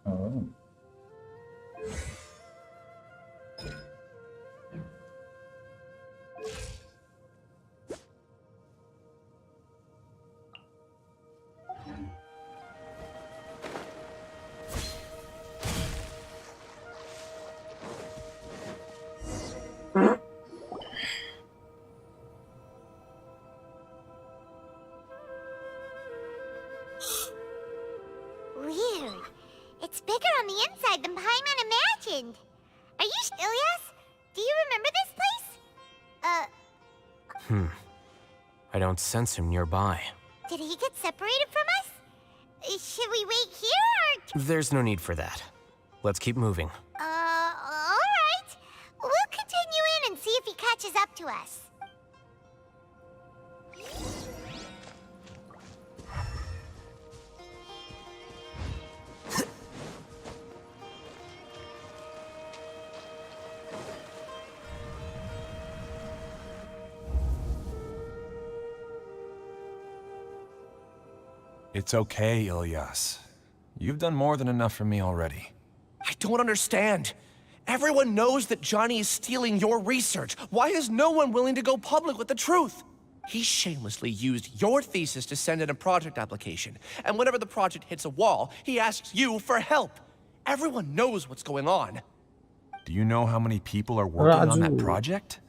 Oh.
Weird. It's bigger on the inside than Paimon imagined. Are you Ilyas? Do you remember this place?
I don't sense him nearby.
Did he get separated from us? Should we wait here or...
There's no need for that. Let's keep moving.
Alright. We'll continue in and see if he catches up to us.
It's okay, Ilyas. You've done more than enough for me already.
I don't understand. Everyone knows that Johnny is stealing your research. Why is no one willing to go public with the truth? He shamelessly used your thesis to send in a project application, and whenever the project hits a wall, he asks you for help. Everyone knows what's going on.
Do you know how many people are working on that
Raju.
project?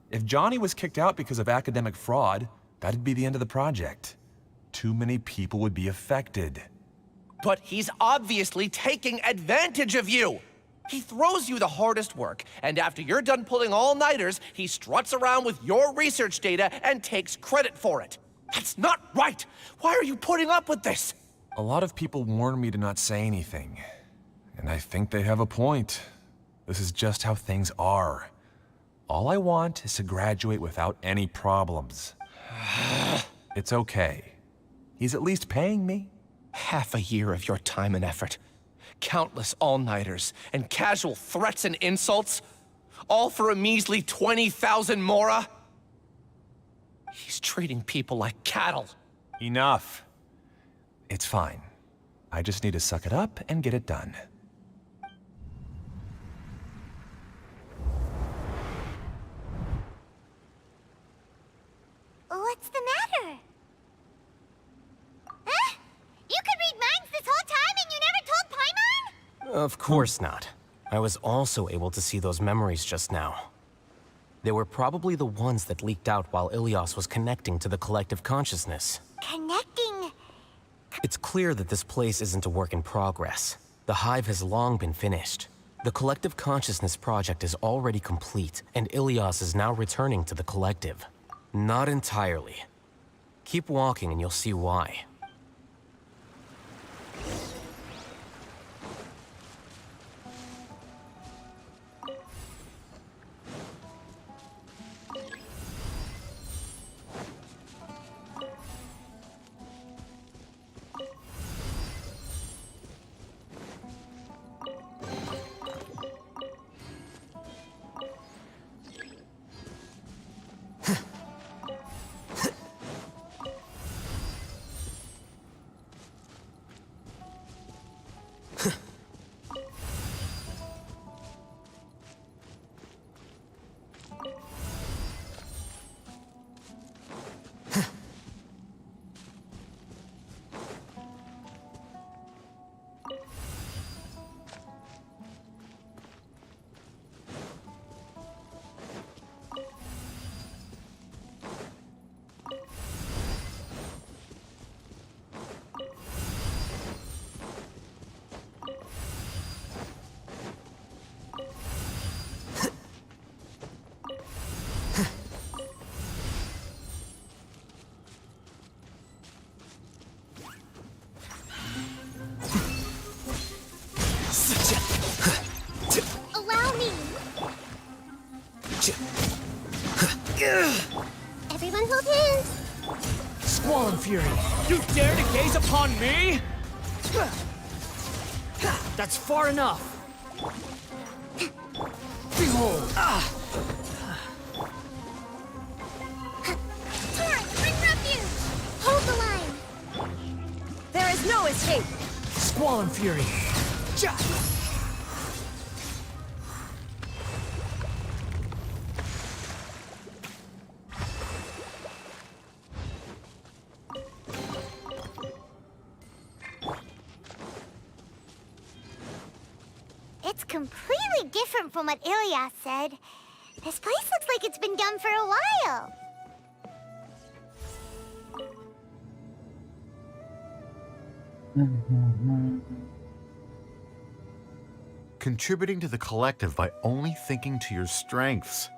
If Johnny was kicked out because of academic fraud, that'd be the end of the project. Too many people would be affected.
But he's obviously taking advantage of you. He throws you the hardest work, and after you're done pulling all-nighters, he struts around with your research data and takes credit for it. That's not right! Why are you putting up with this?
A lot of people warn me to not say anything. And I think they have a point. This is just how things are. All I want is to graduate without any problems. It's okay. He's at least paying me.
Half a year of your time and effort. Countless all-nighters and casual threats and insults. All for a measly 20,000 mora? He's treating people like cattle.
Enough. It's fine. I just need to suck it up and get it done.
What's the matter? Huh? You could read minds this whole time and you never told Paimon?
Of course not. I was also able to see those memories just now. They were probably the ones that leaked out while Ilyas was connecting to the collective consciousness.
Connecting?
It's clear that this place isn't a work in progress. The hive has long been finished. The collective consciousness project is already complete, and Ilyas is now returning to the collective. Not entirely. Keep walking and you'll see why.
Allow me. Everyone hold hands.
Squallen Fury, you dare to gaze upon me? That's far enough. Behold.
Torrent, bring refuge. Hold the line.
There is
There's no escape!
Squall and Fury.
It's completely different from what Ilyas said. This place looks like it's been done for a while.
Contributing to the collective by only thinking to your strengths.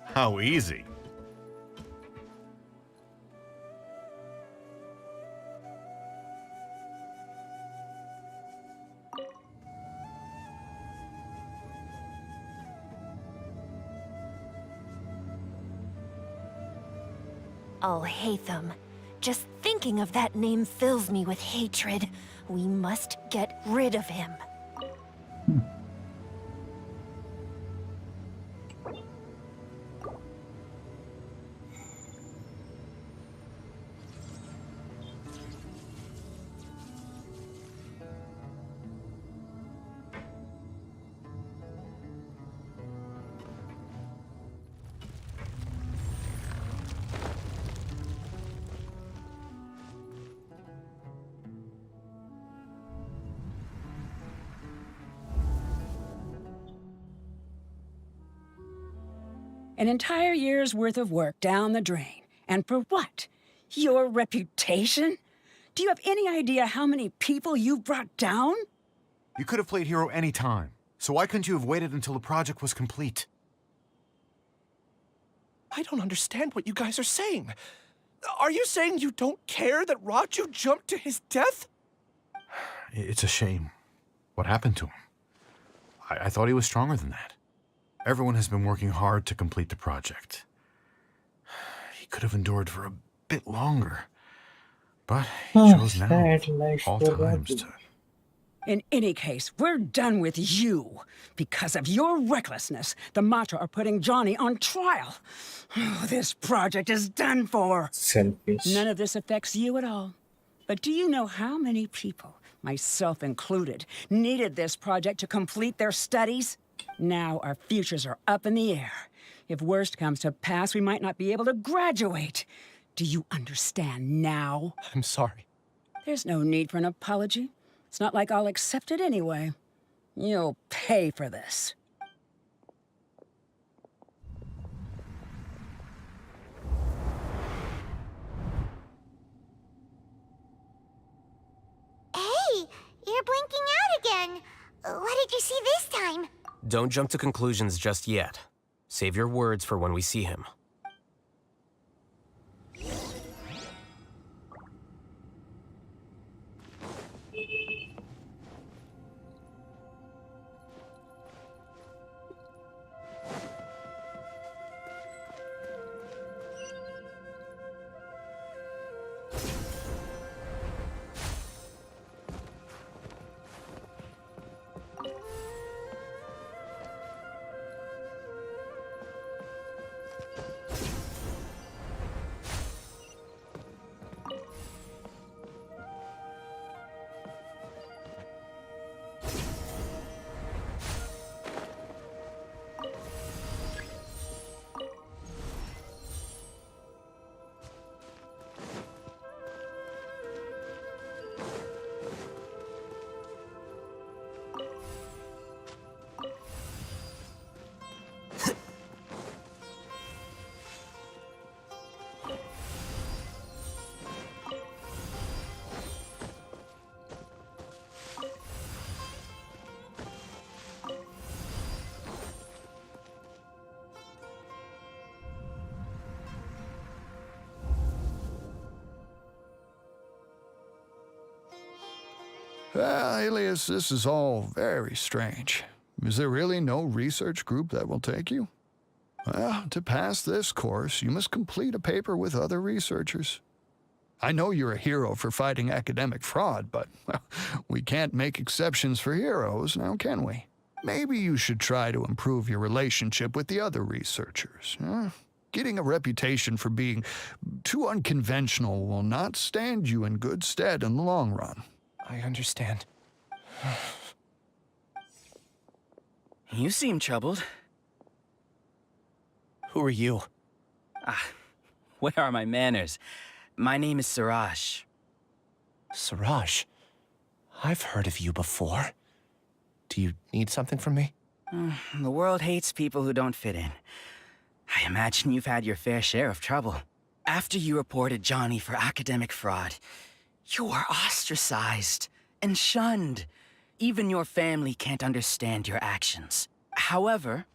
How easy.
Oh, Hatham. Just thinking of that name fills me with hatred. We must get rid of him.
An entire year's worth of work down the drain. And for what? Your reputation? Do you have any idea how many people you've brought down?
You could have played hero any time. So why couldn't you have waited until the project was complete?
I don't understand what you guys are saying. Are you saying you don't care that Raju jumped to his death?
It's a shame. What happened to him? I thought he was stronger than that. Everyone has been working hard to complete the project. He could have endured for a bit longer. But he chose now, all times, to...
In any case, we're done with you. Because of your recklessness, the Matra are putting Johnny on trial. This project is done for.
Selfish.
None of this affects you at all. But do you know how many people, myself included, needed this project to complete their studies? Now our futures are up in the air. If worst comes to pass, we might not be able to graduate. Do you understand now?
I'm sorry.
There's no need for an apology. It's not like I'll accept it anyway. You'll pay for this.
Hey, you're blinking out again. What did you see this time?
Don't jump to conclusions just yet. Save your words for when we see him.
Alias, this is all very strange. Is there really no research group that will take you? Well, to pass this course, you must complete a paper with other researchers. I know you're a hero for fighting academic fraud, but well, we can't make exceptions for heroes, now can we? Maybe you should try to improve your relationship with the other researchers. Getting a reputation for being too unconventional will not stand you in good stead in the long run.
I understand.
You seem troubled.
Who are you?
Where are my manners? My name is Siraj.
Siraj? I've heard of you before. Do you need something from me?
The world hates people who don't fit in. I imagine you've had your fair share of trouble. After you reported Johnny for academic fraud, you were ostracized and shunned. Even your family can't understand your actions. However,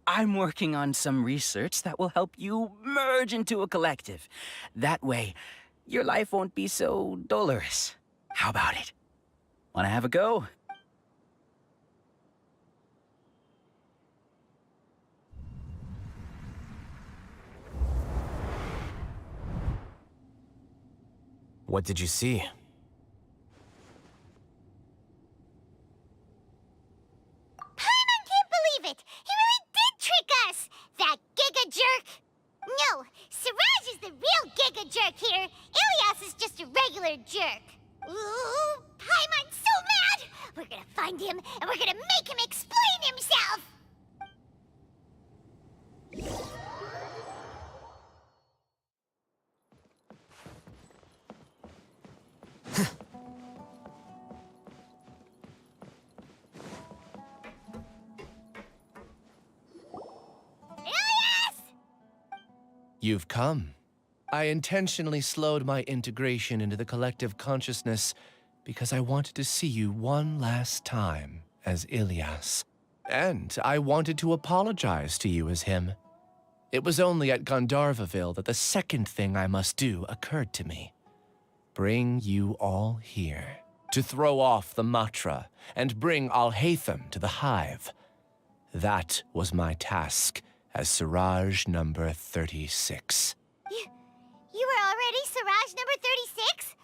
I'm working on some research that will help you merge into a collective. That way, your life won't be so dolorous. How about it? Wanna have a go?
What did you see?
Paimon can't believe it! He really did trick us! That Giga Jerk! No, Siraj is the real Giga Jerk here. Ilias is just a regular jerk. Ooh, Paimon's so mad! We're gonna find him, and we're gonna make him explain himself!
You've come. I intentionally slowed my integration into the collective consciousness because I wanted to see you one last time as Ilias. And I wanted to apologize to you as him. It was only at Gandharvaville that the second thing I must do occurred to me. Bring you all here to throw off the Matra and bring Alhaitham to the Hive. That was my task as Siraj number 36.
You were already Siraj number 36?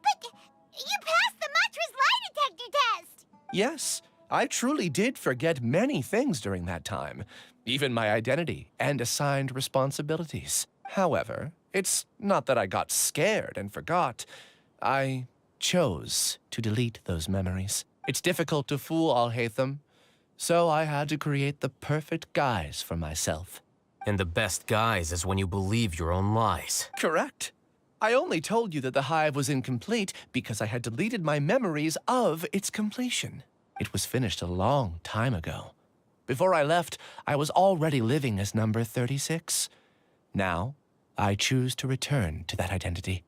But you passed the Matra's lie detector test!
Yes, I truly did forget many things during that time, even my identity and assigned responsibilities. However, it's not that I got scared and forgot. I chose to delete those memories. It's difficult to fool Alhaitham, so I had to create the perfect guise for myself.
And the best guise is when you believe your own lies.
Correct. I only told you that the Hive was incomplete because I had deleted my memories of its completion. It was finished a long time ago. Before I left, I was already living as number 36. Now, I choose to return to that identity.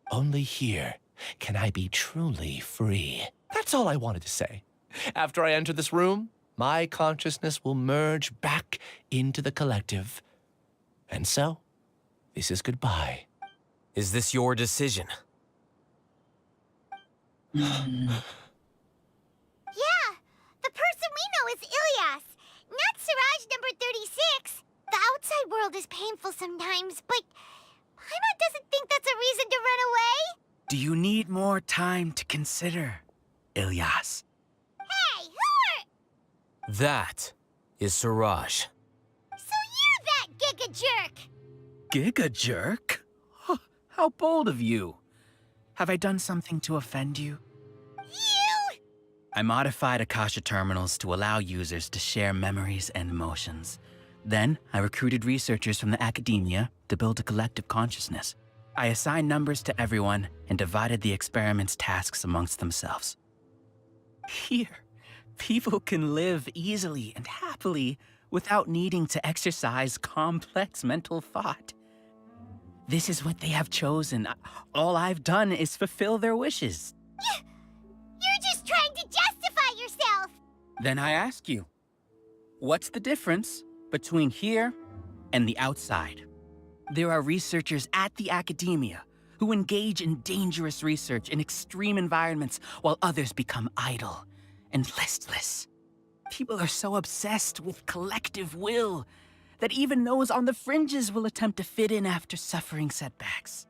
Only here can I be truly free. That's all I wanted to say. After I enter this room, my consciousness will merge back into the collective. And so, this is goodbye.
Is this your decision?
Yeah, the person we know is Ilias, not Siraj number 36. The outside world is painful sometimes, but Paimon doesn't think that's a reason to run away.
Do you need more time to consider, Ilias?
Hey, who are...
That is Siraj.
So you're that Giga Jerk!
Giga Jerk? How bold of you. Have I done something to offend you?
You!
I modified Akasha terminals to allow users to share memories and emotions. Then, I recruited researchers from the academia to build a collective consciousness. I assigned numbers to everyone and divided the experiment's tasks amongst themselves. Here, people can live easily and happily without needing to exercise complex mental thought. This is what they have chosen. All I've done is fulfill their wishes.
You're just trying to justify yourself!
Then I ask you, what's the difference between here and the outside? There are researchers at the academia who engage in dangerous research in extreme environments while others become idle and listless. People are so obsessed with collective will that even those on the fringes will attempt to fit in after suffering setbacks.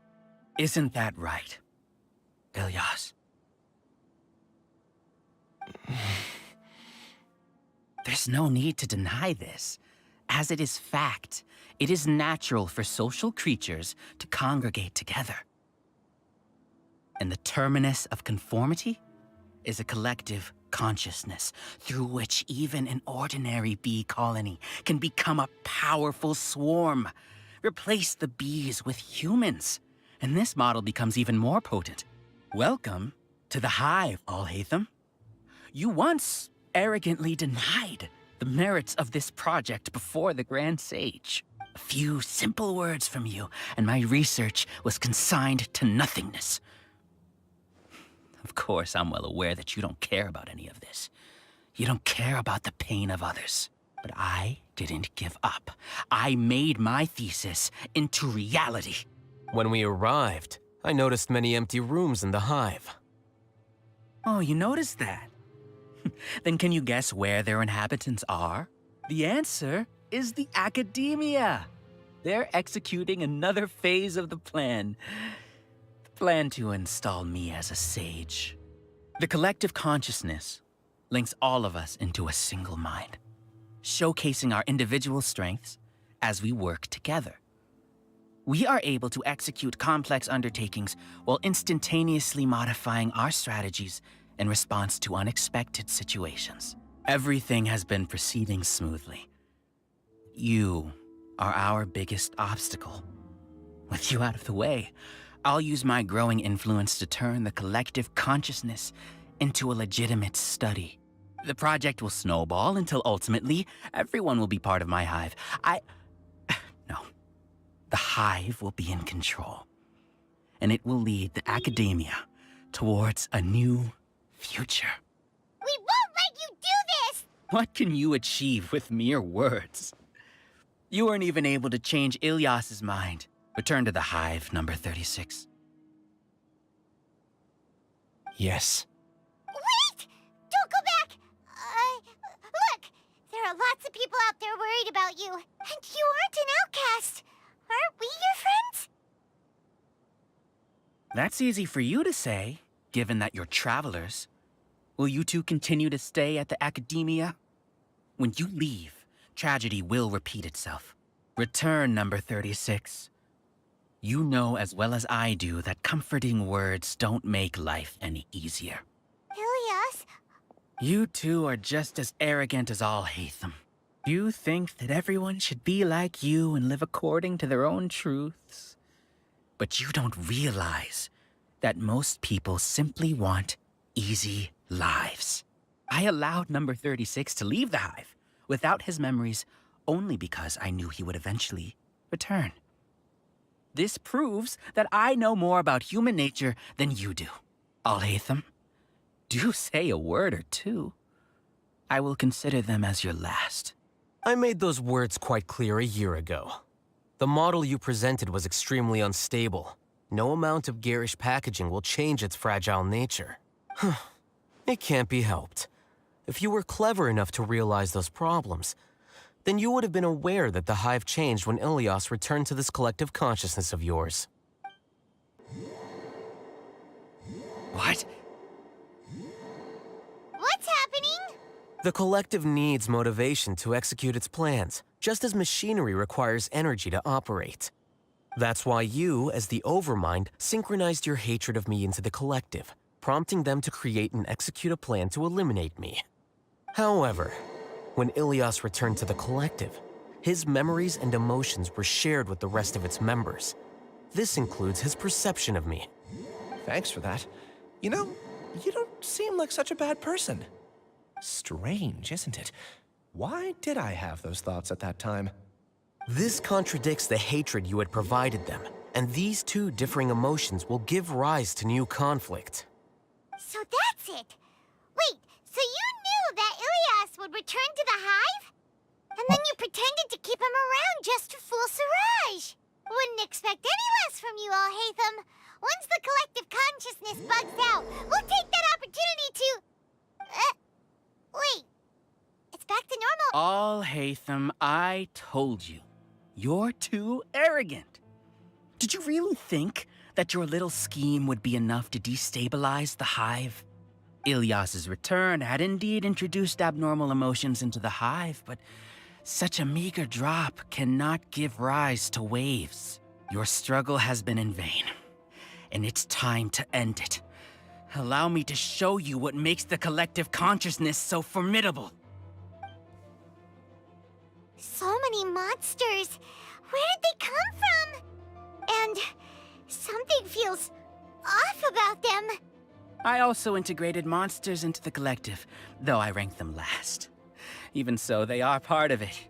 Isn't that right, Ilias? There's no need to deny this. As it is fact, it is natural for social creatures to congregate together. And the terminus of conformity is a collective consciousness through which even an ordinary bee colony can become a powerful swarm. Replace the bees with humans, and this model becomes even more potent. Welcome to the hive, Alhaitham. You once arrogantly denied the merits of this project before the Grand Sage. A few simple words from you, and my research was consigned to nothingness. Of course, I'm well aware that you don't care about any of this. You don't care about the pain of others. But I didn't give up. I made my thesis into reality.
When we arrived, I noticed many empty rooms in the hive.
Oh, you noticed that? Then can you guess where their inhabitants are? The answer is the academia. They're executing another phase of the plan. The plan to install me as a sage. The collective consciousness links all of us into a single mind, showcasing our individual strengths as we work together. We are able to execute complex undertakings while instantaneously modifying our strategies in response to unexpected situations. Everything has been proceeding smoothly. You are our biggest obstacle. With you out of the way, I'll use my growing influence to turn the collective consciousness into a legitimate study. The project will snowball until ultimately everyone will be part of my hive. No. The hive will be in control. And it will lead the academia towards a new future.
We won't let you do this!
What can you achieve with mere words? You weren't even able to change Ilyas's mind. Return to the hive, number 36.
Yes.
Wait! Don't go back! Look! There are lots of people out there worried about you. And you aren't an outcast. Aren't we your friends?
That's easy for you to say, given that you're travelers. Will you two continue to stay at the academia? When you leave, tragedy will repeat itself. Return, number 36. You know as well as I do that comforting words don't make life any easier.
Ilyas?
You two are just as arrogant as Alhaitham. You think that everyone should be like you and live according to their own truths. But you don't realize that most people simply want easy lives. I allowed number 36 to leave the hive without his memories only because I knew he would eventually return. This proves that I know more about human nature than you do. Alhaitham, do say a word or two. I will consider them as your last.
I made those words quite clear a year ago. The model you presented was extremely unstable. No amount of garish packaging will change its fragile nature. It can't be helped. If you were clever enough to realize those problems, then you would have been aware that the hive changed when Ilyas returned to this collective consciousness of yours.
What?
What's happening?
The collective needs motivation to execute its plans, just as machinery requires energy to operate. That's why you, as the Overmind, synchronized your hatred of me into the collective, prompting them to create and execute a plan to eliminate me. However, when Ilyas returned to the collective, his memories and emotions were shared with the rest of its members. This includes his perception of me.
Thanks for that. You know, you don't seem like such a bad person. Strange, isn't it? Why did I have those thoughts at that time?
This contradicts the hatred you had provided them, and these two differing emotions will give rise to new conflict.
So that's it. Wait, so you knew that Ilyas would return to the hive? And then you pretended to keep him around just to fool Siraj. Wouldn't expect any less from you, Alhaitham. Once the collective consciousness bugs out, we'll take that opportunity to... wait. It's back to normal.
Alhaitham, I told you. You're too arrogant. Did you really think that your little scheme would be enough to destabilize the hive? Ilyas's return had indeed introduced abnormal emotions into the hive, but such a meager drop cannot give rise to waves. Your struggle has been in vain, and it's time to end it. Allow me to show you what makes the collective consciousness so formidable.
So many monsters. Where did they come from? And something feels off about them.
I also integrated monsters into the collective, though I ranked them last. Even so, they are part of it.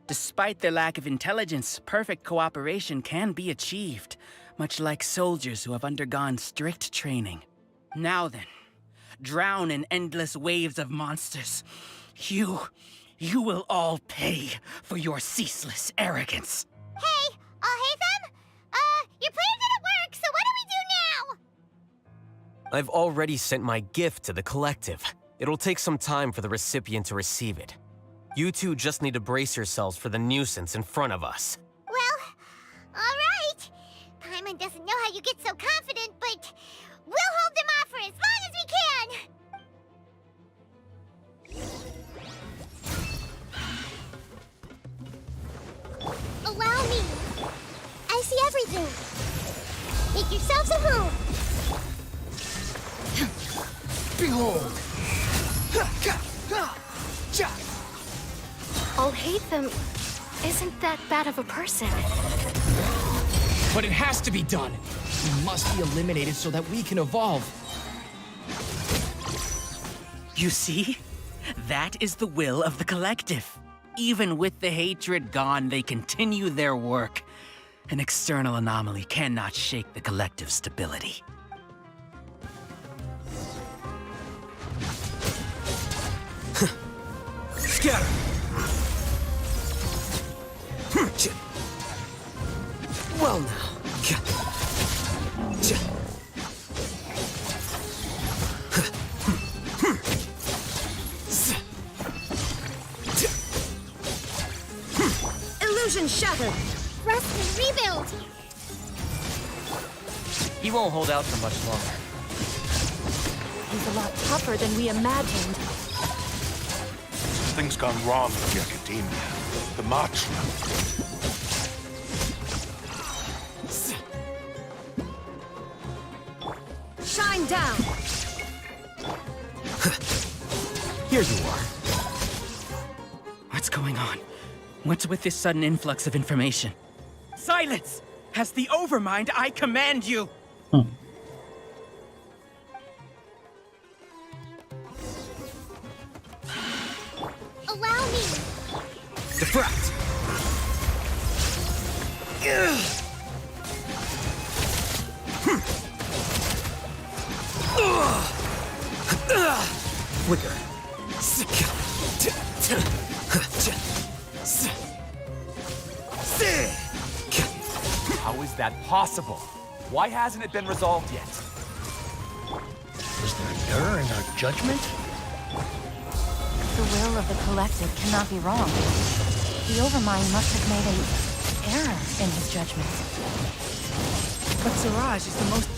Despite their lack of intelligence, perfect cooperation can be achieved, much like soldiers who have undergone strict training. Now then, drown in endless waves of monsters. You will all pay for your ceaseless arrogance.
Hey, Haytham? Your plan didn't work, so what do we do now?
I've already sent my gift to the collective. It'll take some time for the recipient to receive it. You two just need to brace yourselves for the nuisance in front of us.
Well, all right. Paimon doesn't know how you get so confident, but we'll hold them off for as long as we can. Allow me. I see everything. Make yourselves at home.
Behold!
I'll hate them. Isn't that bad of a person?
But it has to be done. He must be eliminated so that we can evolve.
You see? That is the will of the collective. Even with the hatred gone, they continue their work. An external anomaly cannot shake the collective's stability.
Scatter! Well now.
Illusion shattered!
Rust and rebuild!
He won't hold out for much longer.
He's a lot tougher than we imagined.
Something's gone wrong with the Academia. The March
Shine down!
Here you are.
What's going on? What's with this sudden influx of information? Silence! As the Overmind, I command you!
Allow me.
Defract! Flicker.
How is that possible? Why hasn't it been resolved yet?
Was there an error in our judgment?
The will of the collective cannot be wrong. The Overmind must have made an error in his judgment.
But Siraj is the most...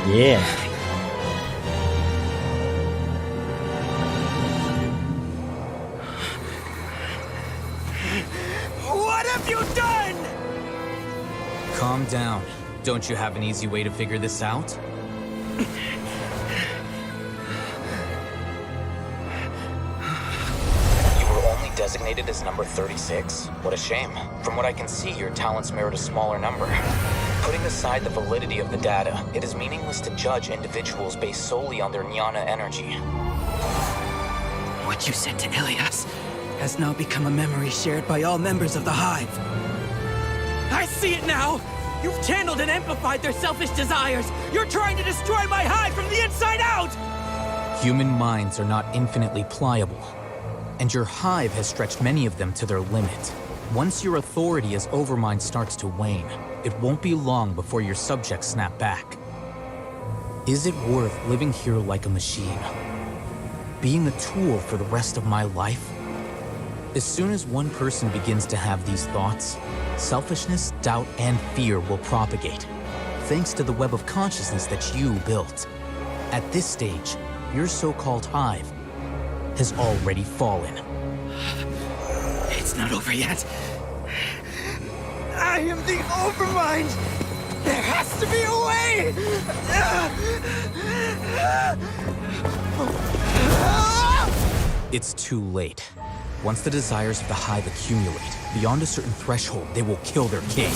Yeah.
What have you done?
Calm down. Don't you have an easy way to figure this out?
You were only designated as number 36? What a shame. From what I can see, your talents merit a smaller number. Putting aside the validity of the data, it is meaningless to judge individuals based solely on their jnana energy.
What you said to Ilias has now become a memory shared by all members of the Hive. I see it now! You've channeled and amplified their selfish desires! You're trying to destroy my Hive from the inside out!
Human minds are not infinitely pliable, and your Hive has stretched many of them to their limit. Once your authority as Overmind starts to wane, it won't be long before your subjects snap back. Is it worth living here like a machine? Being a tool for the rest of my life? As soon as one person begins to have these thoughts, selfishness, doubt, and fear will propagate, thanks to the web of consciousness that you built. At this stage, your so-called Hive has already fallen.
It's not over yet. I am the Overmind!
There has to be a way!
It's too late. Once the desires of the Hive accumulate, beyond a certain threshold, they will kill their king.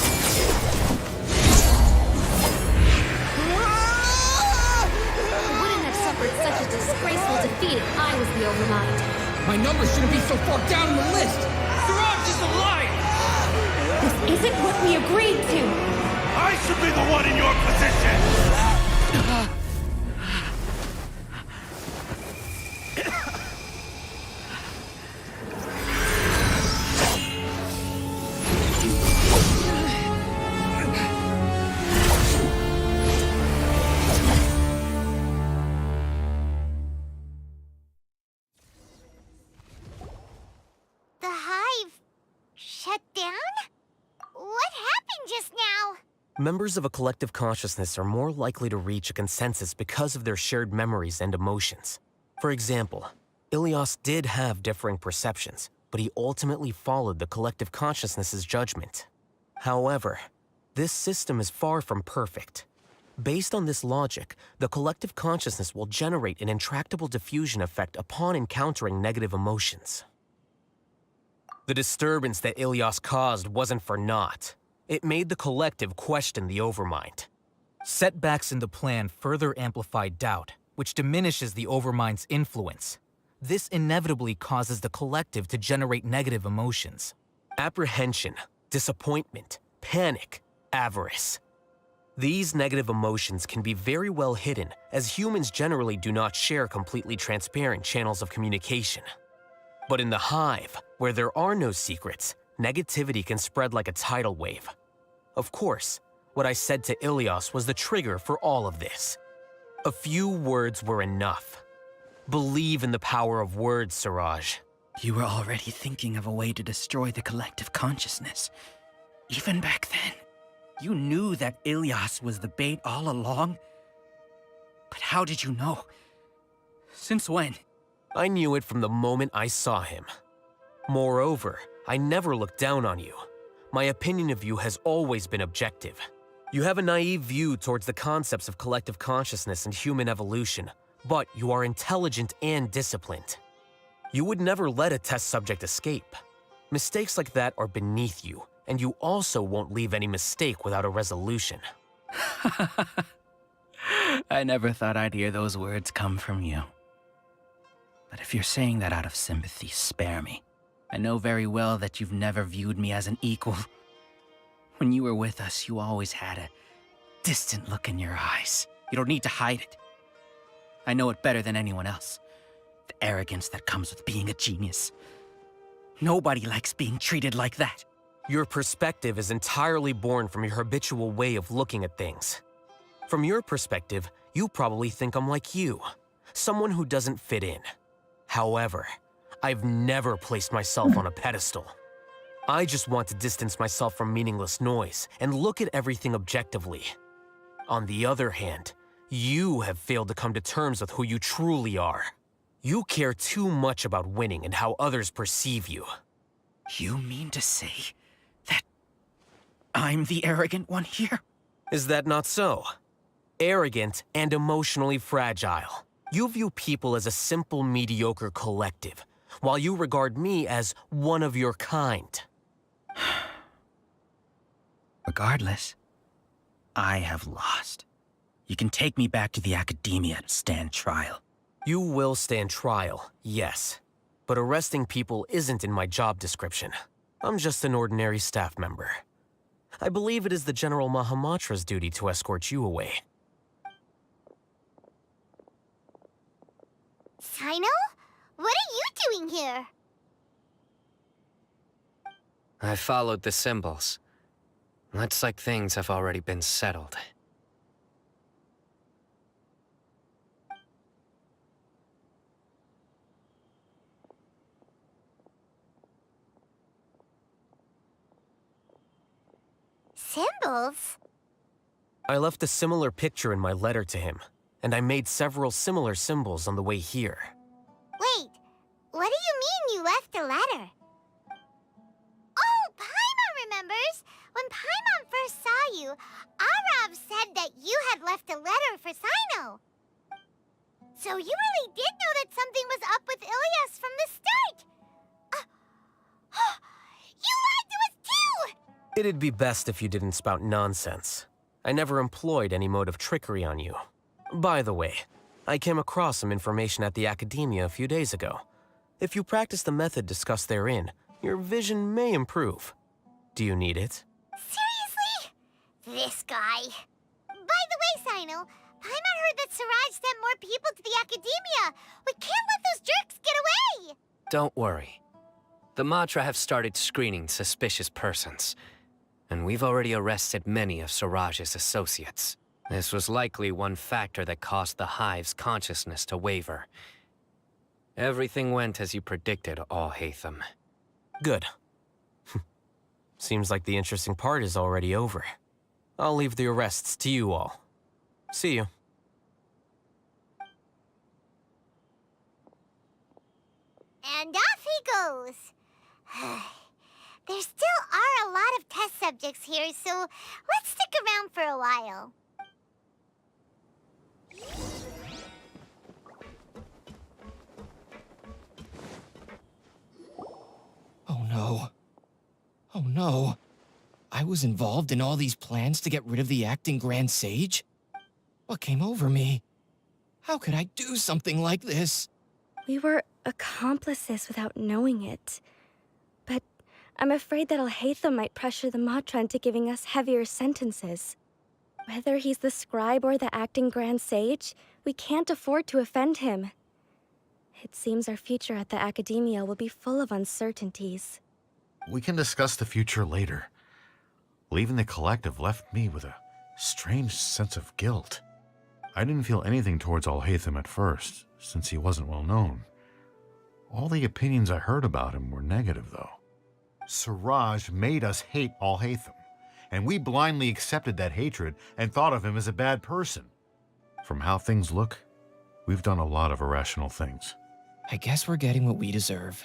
I wouldn't have suffered such a disgraceful defeat if I was the Overmind.
My number shouldn't be so far down on the list! Siraj is a liar!
This isn't what we agreed to!
I should be the one in your position!
The Hive shut down? What happened just now?
Members of a collective consciousness are more likely to reach a consensus because of their shared memories and emotions. For example, Ilias did have differing perceptions, but he ultimately followed the collective consciousness's judgment. However, this system is far from perfect. Based on this logic, the collective consciousness will generate an intractable diffusion effect upon encountering negative emotions. The disturbance that Ilias caused wasn't for naught. It made the collective question the Overmind.
Setbacks in the plan further amplify doubt, which diminishes the Overmind's influence. This inevitably causes the collective to generate negative emotions.
Apprehension, disappointment, panic, avarice. These negative emotions can be very well hidden, as humans generally do not share completely transparent channels of communication. But in the Hive, where there are no secrets, negativity can spread like a tidal wave. Of course, what I said to Ilias was the trigger for all of this. A few words were enough. Believe in the power of words, Siraj.
You were already thinking of a way to destroy the collective consciousness. Even back then, you knew that Ilias was the bait all along. But how did you know? Since when?
I knew it from the moment I saw him. Moreover, I never looked down on you. My opinion of you has always been objective. You have a naive view towards the concepts of collective consciousness and human evolution, but you are intelligent and disciplined. You would never let a test subject escape. Mistakes like that are beneath you, and you also won't leave any mistake without a resolution.
I never thought I'd hear those words come from you. But if you're saying that out of sympathy, spare me. I know very well that you've never viewed me as an equal. When you were with us, you always had a distant look in your eyes. You don't need to hide it. I know it better than anyone else. The arrogance that comes with being a genius. Nobody likes being treated like that.
Your perspective is entirely born from your habitual way of looking at things. From your perspective, you probably think I'm like you, someone who doesn't fit in. However, I've never placed myself on a pedestal. I just want to distance myself from meaningless noise and look at everything objectively. On the other hand, you have failed to come to terms with who you truly are. You care too much about winning and how others perceive you.
You mean to say that I'm the arrogant one here?
Is that not so? Arrogant and emotionally fragile. You view people as a simple, mediocre collective, while you regard me as one of your kind.
Regardless, I have lost. You can take me back to the academia to stand trial.
You will stand trial, yes. But arresting people isn't in my job description. I'm just an ordinary staff member. I believe it is the General Mahamatra's duty to escort you away.
Sino? What are you doing here?
I followed the symbols. Looks like things have already been settled.
Symbols?
I left a similar picture in my letter to him, and I made several similar symbols on the way here.
Wait, what do you mean you left a letter? Oh, Paimon remembers! When Paimon first saw you, Arav left a letter for Sino. So you really did know that something was up with Ilyas from the start! You lied to us too!
It'd be best if you didn't spout nonsense. I never employed any mode of trickery on you. By the way, I came across some information at the Academia a few days ago. If you practice the method discussed therein, your vision may improve. Do you need it?
Seriously? This guy. By the way, Sino, Paimon heard that Siraj sent more people to the Academia. We can't let those jerks get away!
Don't worry. The Matra have started screening suspicious persons, and we've already arrested many of Siraj's associates. This was likely one factor that caused the Hive's consciousness to waver. Everything went as you predicted, Al-Haytham.
Good. Seems like the interesting part is already over. I'll leave the arrests to you all. See you.
And off he goes. There still are a lot of test subjects here, so let's stick around for a while.
Oh no. Oh no. I was involved in all these plans to get rid of the acting Grand Sage? What came over me? How could I do something like this?
We were accomplices without knowing it. But I'm afraid that Al-Haytham might pressure the Matra into giving us heavier sentences. Whether he's the scribe or the acting Grand Sage, we can't afford to offend him. It seems our future at the Academia will be full of uncertainties.
We can discuss the future later. Leaving the collective left me with a strange sense of guilt. I didn't feel anything towards Al-Haytham at first, since he wasn't well known. All the opinions I heard about him were negative, though. Siraj made us hate Al-Haytham, and we blindly accepted that hatred and thought of him as a bad person. From how things look, we've done a lot of irrational things.
I guess we're getting what we deserve.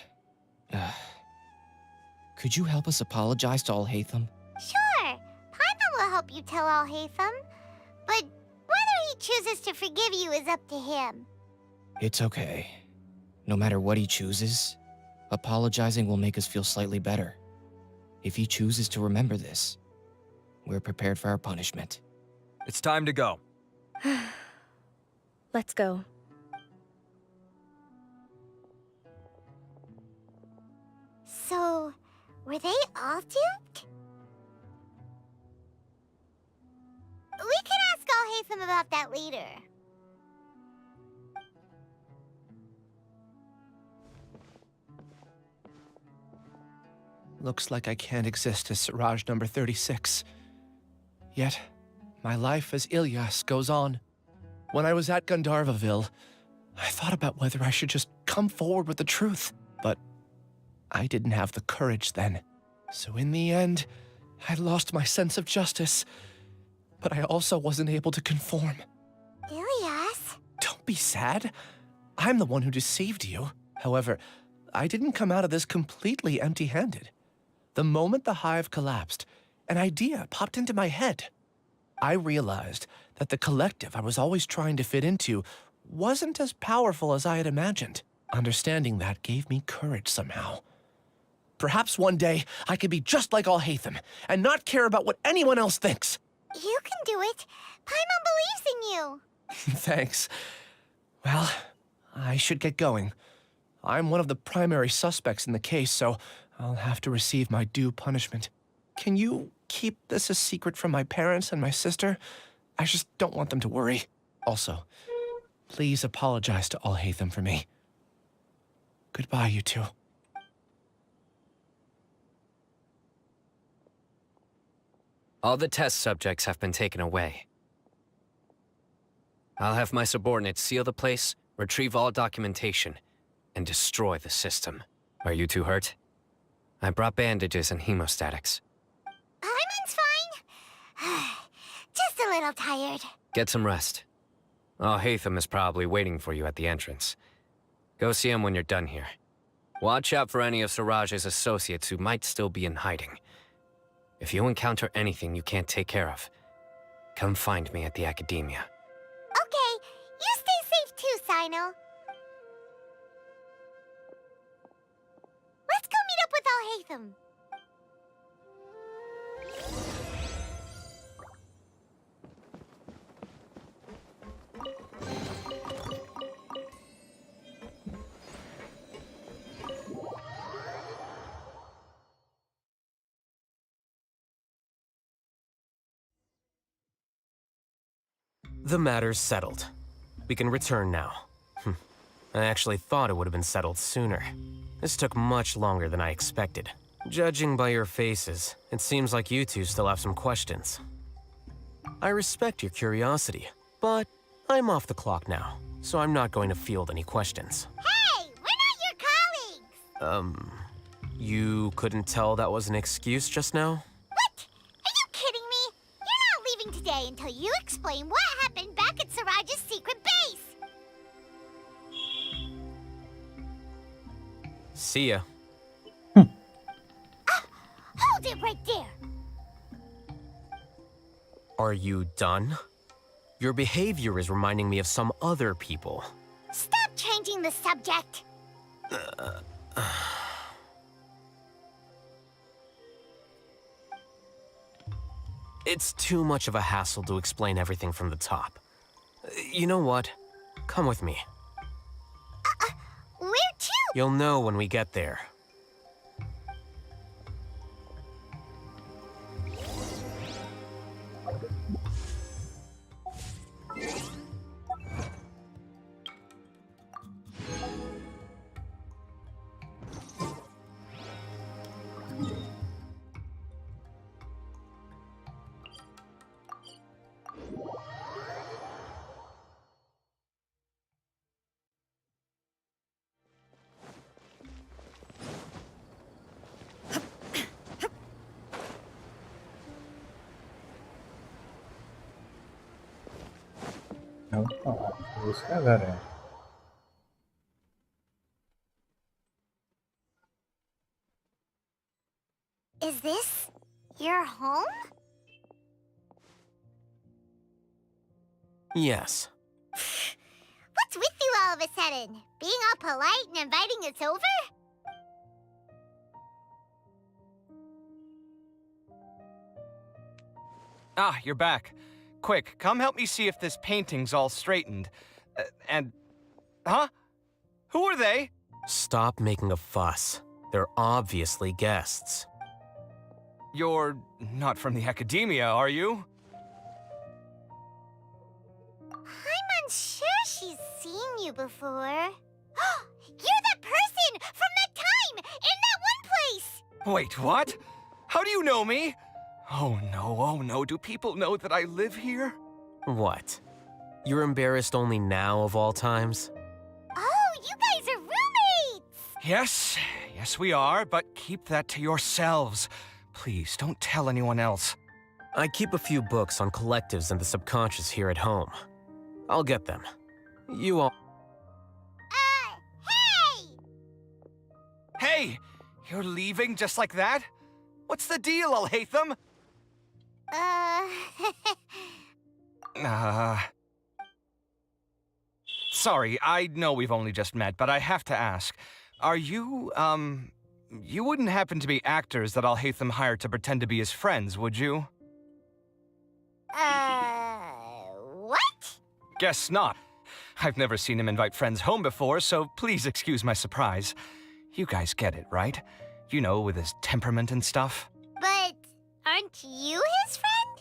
Could you help us apologize to Al-Haytham?
Sure, Paimon will help you tell Al-Haytham, but whether he chooses to forgive you is up to him.
It's okay. No matter what he chooses, apologizing will make us feel slightly better. If he chooses to remember this, we're prepared for our punishment.
It's time to go.
Let's go.
So, were they all duped? We can ask Al-Haytham about that later.
Looks like I can't exist as Siraj number 36. Yet, my life as Ilyas goes on. When I was at Gandharvaville, I thought about whether I should just come forward with the truth, but I didn't have the courage then. So in the end, I lost my sense of justice, but I also wasn't able to conform.
Ilyas?
Don't be sad. I'm the one who deceived you. However, I didn't come out of this completely empty-handed. The moment the hive collapsed, an idea popped into my head. I realized that the collective I was always trying to fit into wasn't as powerful as I had imagined. Understanding that gave me courage somehow. Perhaps one day I could be just like Al-Haytham and not care about what anyone else thinks.
You can do it. Paimon believes in you.
Thanks. Well, I should get going. I'm one of the primary suspects in the case, so I'll have to receive my due punishment. Can you keep this a secret from my parents and my sister? I just don't want them to worry. Also, please apologize to Al-Haytham for me. Goodbye, you two.
All the test subjects have been taken away. I'll have my subordinates seal the place, retrieve all documentation, and destroy the system. Are you two hurt? I brought bandages and hemostatics.
Paimon's fine. Just a little tired.
Get some rest. Al-Haytham is probably waiting for you at the entrance. Go see him when you're done here. Watch out for any of Siraj's associates who might still be in hiding. If you encounter anything you can't take care of, come find me at the Academia.
final? Let's go meet up with Al-Haytham.
The matter's settled. We can return now. I actually thought it would have been settled sooner. This took much longer than I expected. Judging by your faces, it seems like you two still have some questions. I respect your curiosity, but I'm off the clock now, so I'm not going to field any questions.
Hey, we're not your colleagues!
You couldn't tell that was an excuse just now?
What? Are you kidding me? You're not leaving today until you explain what happened back at Siraj's secret base!
See ya.
Hold it right there!
Are you done? Your behavior is reminding me of some other people.
Stop changing the subject!
It's too much of a hassle to explain everything from the top. You know what? Come with me.
Where to?
You'll know when we get there.
Is this your home?
Yes.
What's with you all of a sudden? Being all polite and inviting us over?
Ah, you're back. Quick, come help me see if this painting's all straightened. Huh? Who are they?
Stop making a fuss. They're obviously guests.
You're not from the academia, are you?
I'm unsure she's seen you before. You're that person from that time in that one place!
Wait, what? How do you know me? Oh no, do people know that I live here?
What? You're embarrassed only now of all times?
Oh, you guys are roommates!
Yes we are, but keep that to yourselves. Please, don't tell anyone else.
I keep a few books on collectives and the subconscious here at home. I'll get them. You all...
Hey!
Hey! You're leaving just like that? What's the deal, Al-Haytham? Sorry, I know we've only just met, but I have to ask. Are you, you wouldn't happen to be actors that Al-Haytham hired to pretend to be his friends, would you?
What?
Guess not. I've never seen him invite friends home before, so please excuse my surprise. You guys get it, right? You know, with his temperament and stuff.
But aren't you his friend?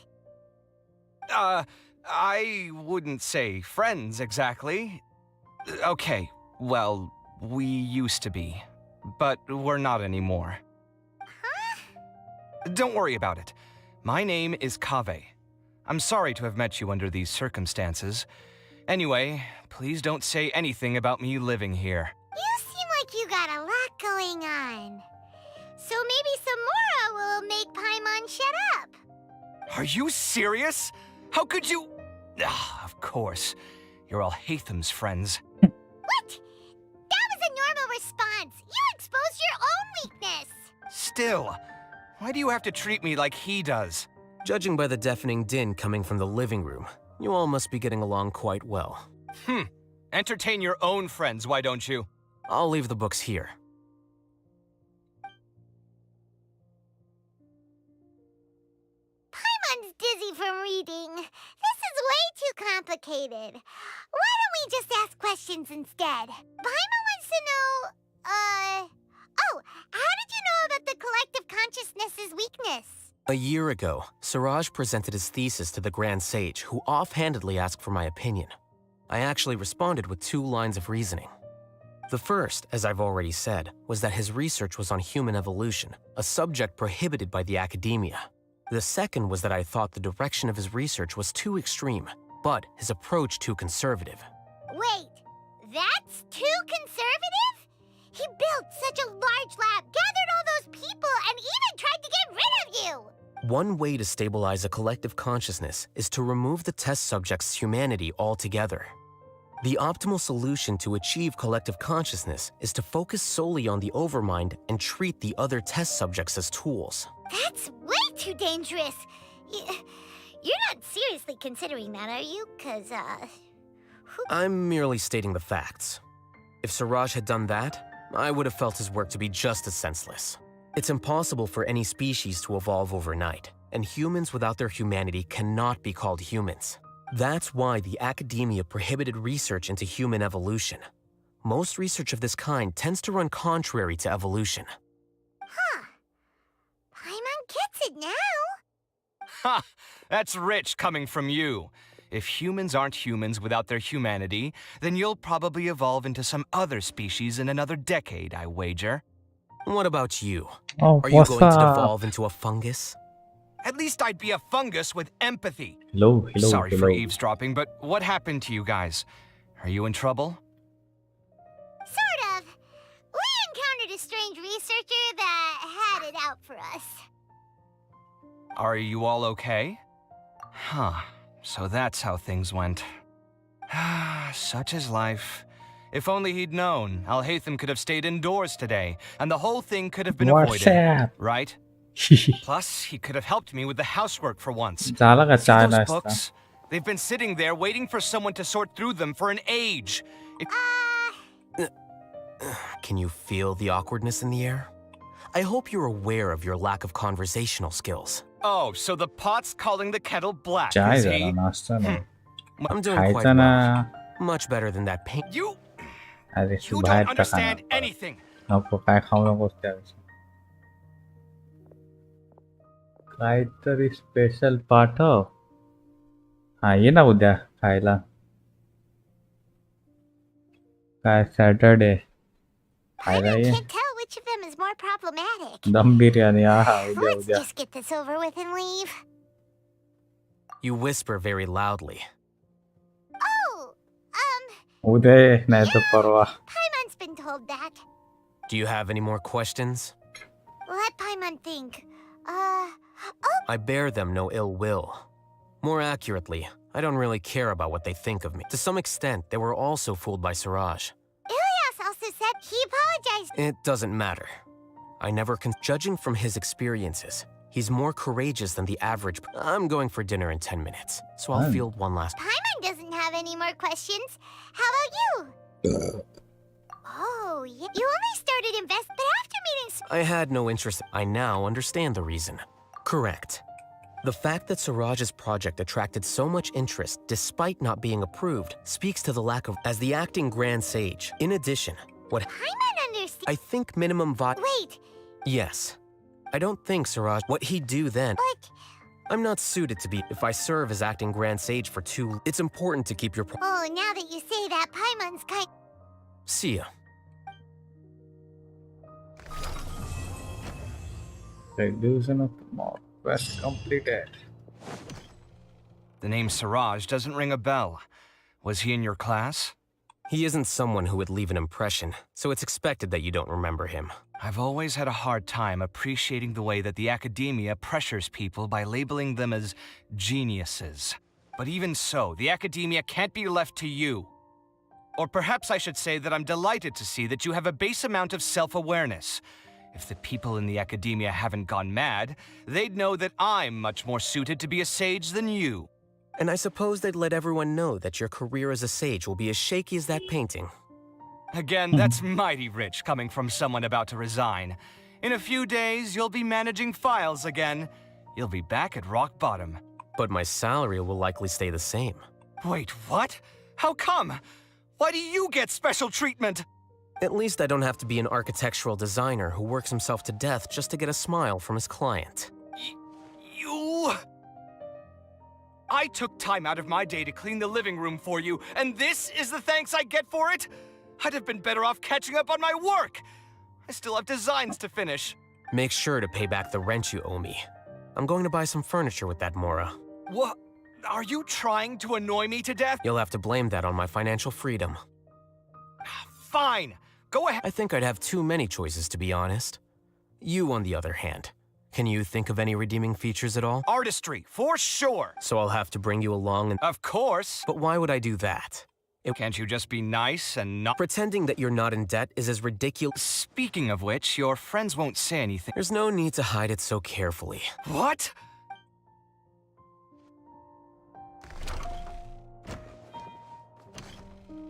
I wouldn't say friends exactly. Okay, well, we used to be, but we're not anymore.
Huh?
Don't worry about it. My name is Kaveh. I'm sorry to have met you under these circumstances. Anyway, please don't say anything about me living here.
You seem like you got a lot going on. So maybe Samora will make Paimon shut up.
Are you serious? How could you? Of course. You're Al-Haytham's friends.
What? That was a normal response. You exposed your own weakness.
Still, why do you have to treat me like he does?
Judging by the deafening din coming from the living room, you all must be getting along quite well.
Entertain your own friends, why don't you? I'll leave the books here.
Paimon's dizzy from reading. This is way too complicated. Why don't we just ask questions instead? Paimon wants to know, oh, how did you know about the collective consciousness's weakness?
A year ago, Siraj presented his thesis to the Grand Sage, who offhandedly asked for my opinion. I actually responded with 2 lines of reasoning. The first, as I've already said, was that his research was on human evolution, a subject prohibited by the academia. The second was that I thought the direction of his research was too extreme, but his approach too conservative.
Wait, that's too conservative? He built such a large lab, gathered all those people, and even tried to get rid of you!
One way to stabilize a collective consciousness is to remove the test subject's humanity altogether. The optimal solution to achieve collective consciousness is to focus solely on the overmind and treat the other test subjects as tools.
That's way too dangerous. You're not seriously considering that, are you? 'Cause,
I'm merely stating the facts. If Siraj had done that, I would have felt his work to be just as senseless. It's impossible for any species to evolve overnight, and humans without their humanity cannot be called humans. That's why the academia prohibited research into human evolution. Most research of this kind tends to run contrary to evolution.
Huh. Paimon gets it now.
Ha! That's rich coming from you. If humans aren't humans without their humanity, then you'll probably evolve into some other species in another decade, I wager.
What about you?
Oh,
Are you
what's
going to
up?
devolve into a fungus?
At least I'd be a fungus with empathy.
Hello,
Sorry for
hello.
eavesdropping, but what happened to you guys? Are you in trouble?
Sort of. We encountered a strange researcher that had it out for us.
Are you all okay? Huh. So that's how things went. Such is life. If only he'd known, Al-Haytham could have stayed indoors today, and the whole thing could have been
What's
avoided.
up?
Right? Plus, he could have helped me with the housework for once.
Zala ka
See
chai
those
nasta.
books? They've been sitting there waiting for someone to sort through them for an age.
Can you feel the awkwardness in the air? I hope you're aware of your lack of conversational skills.
Oh, so the pot's calling the kettle black,
Chai
is
zara
he?
nasta na.
I'm doing
Khai
quite
cha
well.
na.
Much better than that pain.
You
Aरे
You
सुबह
don't
का
understand
खाना
anything.
नको काय खाऊ नकोस त्यावेळेस काहीतरी special पाठव हा ये ना उद्या खायला काय सॅटरडे खायला ये
Can't tell which of them is more problematic.
दम बिर्याणी हा उद्या
Let's
उद्या
just get this over with and leave.
You whisper very loudly.
Oh,
उद्या ये नाही तर परवा
Paimon's been told that.
Do you have any more questions?
Let Paimon think.
I bear them no ill will. More accurately, I don't really care about what they think of me. To some extent, they were also fooled by Siraj.
Ilyas also said he apologized.
It doesn't matter. I never judging from his experiences, he's more courageous than the average. I'm going for dinner in 10 minutes, so I'll field one last.
Paimon doesn't have any more questions. How about you? Oh, you only started invest, but after meeting...
I had no interest. I now understand the reason. Correct. The fact that Siraj's project attracted so much interest despite not being approved speaks to the lack of... As the acting Grand Sage, in addition, what...
Paimon understands...
I think minimum
Wait,
Yes. I don't think Siraj... What he'd do then...
Like...
I'm not suited to be... If I serve as acting Grand Sage for too... It's important to keep your...
oh, now that you say that, Paimon's kind...
See ya.
Reduction of the mob quest completed.
The name Siraj doesn't ring a bell. Was he in your class?
He isn't someone who would leave an impression, so it's expected that you don't remember him.
I've always had a hard time appreciating the way that the academia pressures people by labeling them as geniuses. But even so, the academia can't be left to you. Or perhaps I should say that I'm delighted to see that you have a base amount of self-awareness. If the people in the academia haven't gone mad, they'd know that I'm much more suited to be a sage than you.
And I suppose they'd let everyone know that your career as a sage will be as shaky as that painting.
Again, that's mighty rich coming from someone about to resign. In a few days, you'll be managing files again. You'll be back at rock bottom.
But my salary will likely stay the same.
Wait, what? How come? Why do you get special treatment?
At least I don't have to be an architectural designer who works himself to death just to get a smile from his client.
You... I took time out of my day to clean the living room for you, and this is the thanks I get for it? I'd have been better off catching up on my work. I still have designs to finish.
Make sure to pay back the rent you owe me. I'm going to buy some furniture with that Mora.
What? Are you trying to annoy me to death?
You'll have to blame that on my financial freedom.
Fine. Go ahead.
I think I'd have too many choices, to be honest. You, on the other hand, can you think of any redeeming features at all?
Artistry, for sure.
So I'll have to bring you along and...
Of course.
But why would I do that?
Can't you just be nice and not...
Pretending that you're not in debt is as ridiculous...
Speaking of which, your friends won't say anything.
There's no need to hide it so carefully.
What?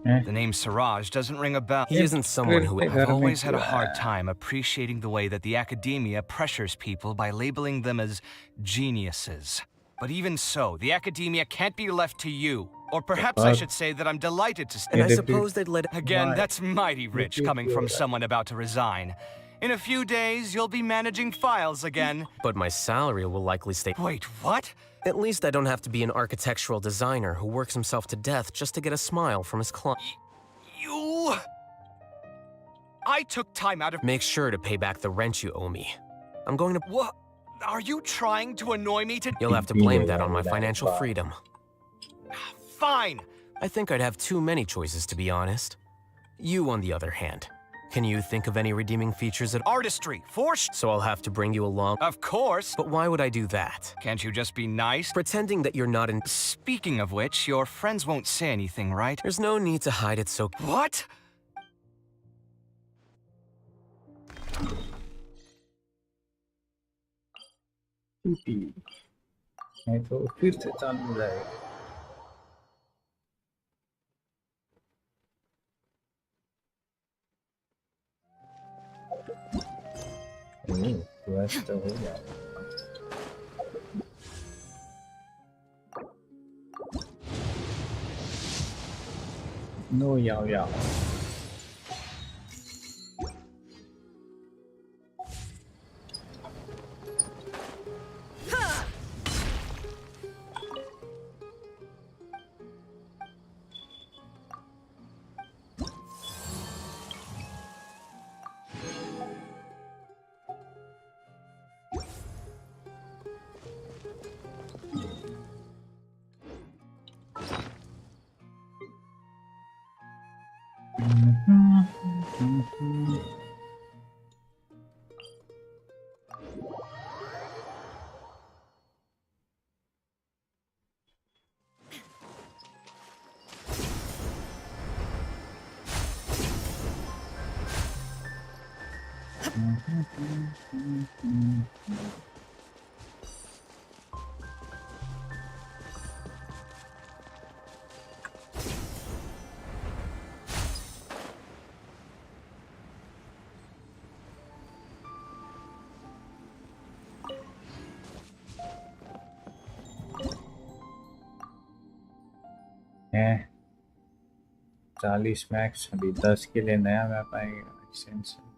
The name Siraj doesn't ring a bell.
He isn't someone who...
I've always had a hard time appreciating the way that the academia pressures people by labeling them as geniuses. But even so, the academia can't be left to you. Or perhaps I should say that I'm delighted to...
And I suppose they'd let...
Again, that's mighty rich coming from someone about to resign. In a few days, you'll be managing files again.
But my salary will likely stay...
Wait, what?
At least I don't have to be an architectural designer who works himself to death just to get a smile from his client.
You... I took time out of...
Make sure to pay back the rent you owe me. I'm going to...
What? Are you trying to annoy me to...
You'll have to blame that on my financial freedom.
Fine.
I think I'd have too many choices, to be honest. You, on the other hand, can you think of any redeeming features at...
Artistry, for sure.
So I'll have to bring you along...
Of course.
But why would I do that?
Can't you just be nice?
Pretending that you're not in...
Speaking of which, your friends won't say anything, right?
There's no need to hide it so...
What?
नहीं तो फिर से चालू हो जाएगा। ट्वेस्ट हो गया। No याओ याओ। है 40 मैक्स अभी 10 के लिए नया मैप आएगा extension.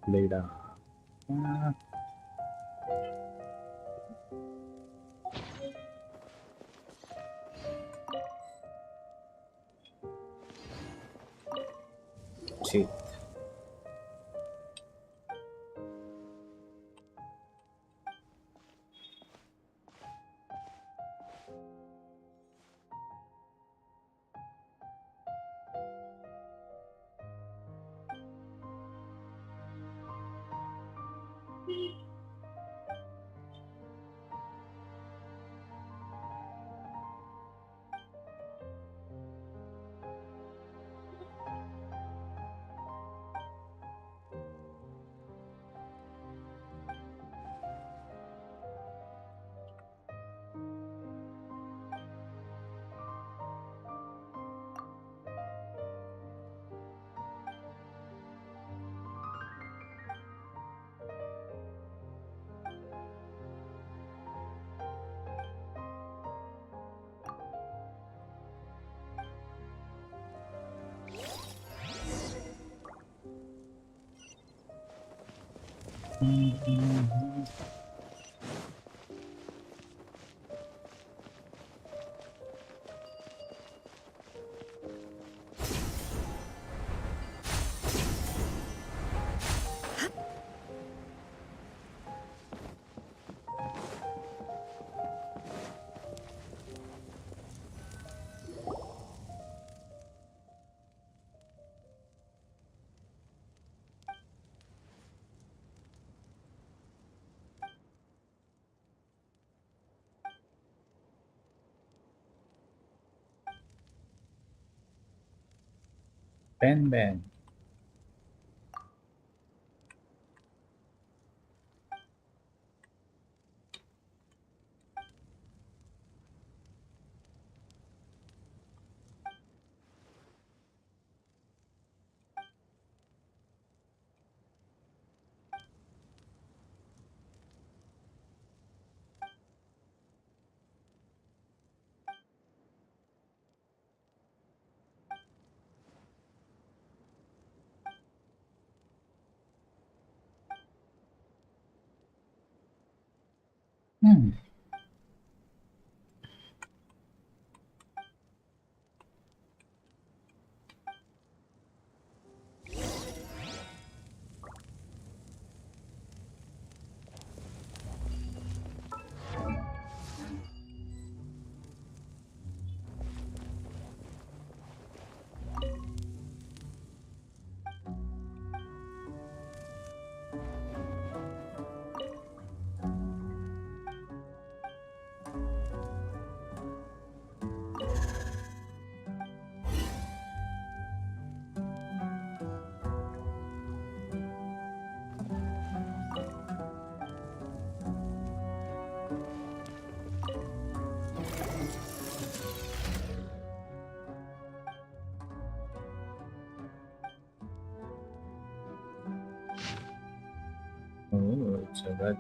Later. Shit. Ben. Oh, it's a red.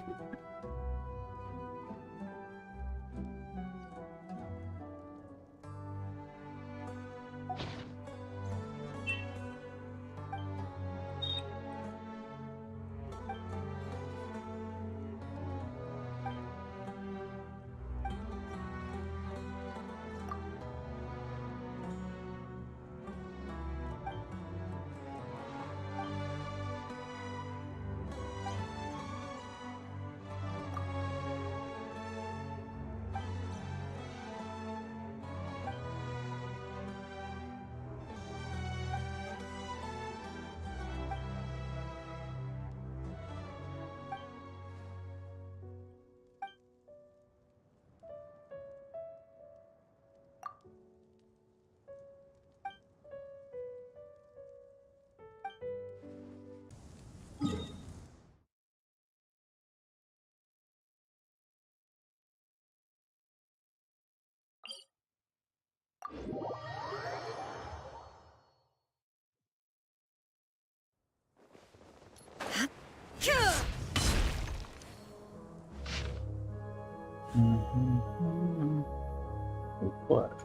What?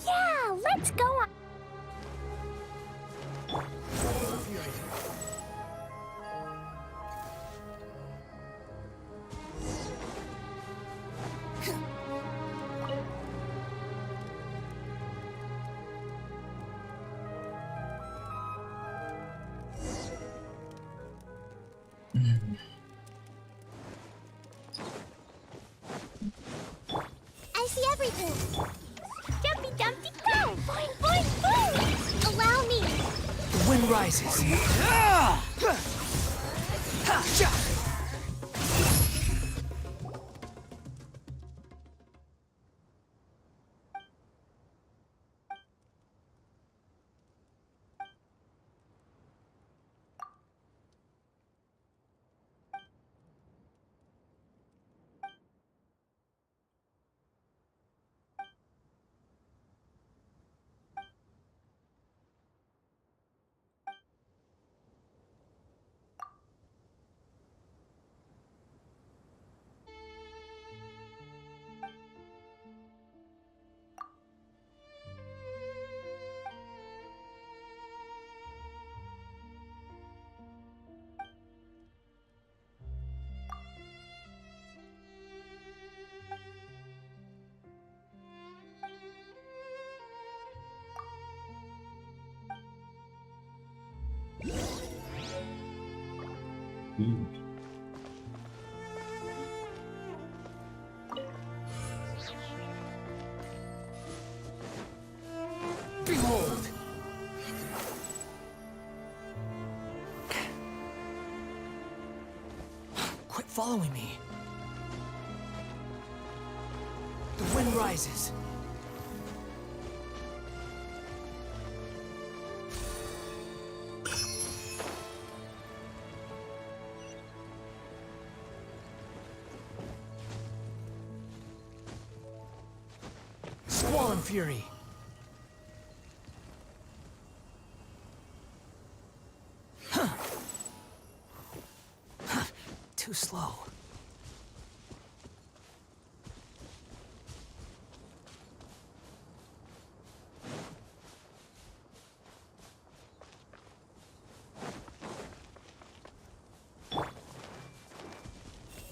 Yeah, let's go on. I see everything. Jumpy Dumpty go! Boing, boing, boing! Allow me!
The wind rises. Behold! Quit following me. The wind rises. Squall and fury. Too slow.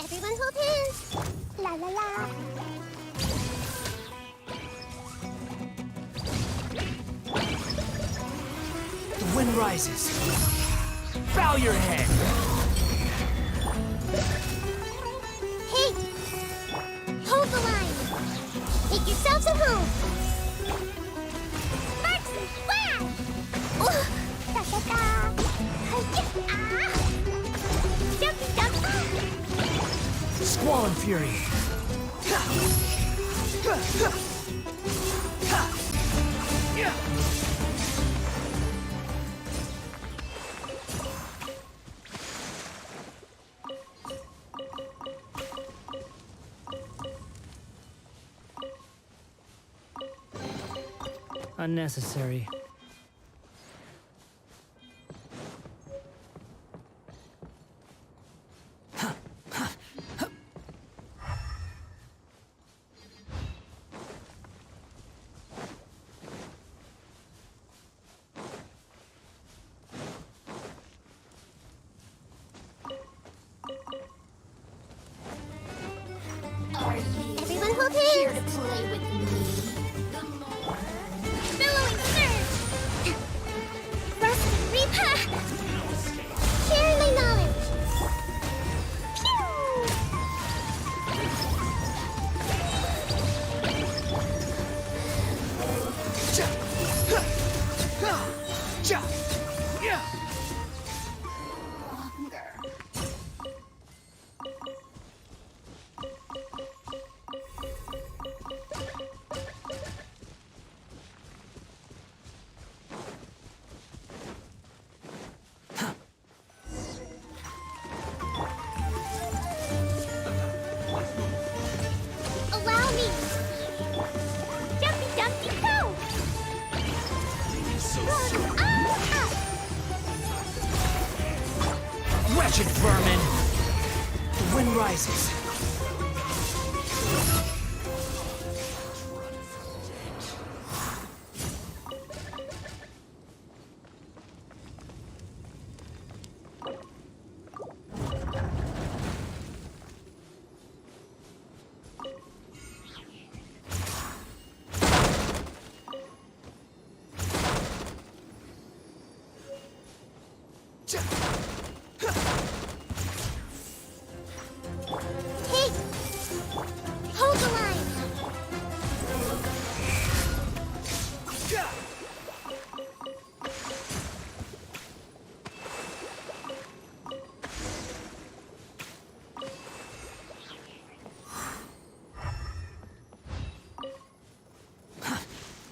Everyone hold hands. La la la.
The wind rises. Bow your head.
Hey! Hold the line! Take yourselves home! Sparks and flash! Da da da! Ah! Jumpy jump!
Squall and fury.
Unnecessary.
Everyone hold hands! Here to play with me. Billowing surge!
wretched vermin! The wind rises.
Hold the line!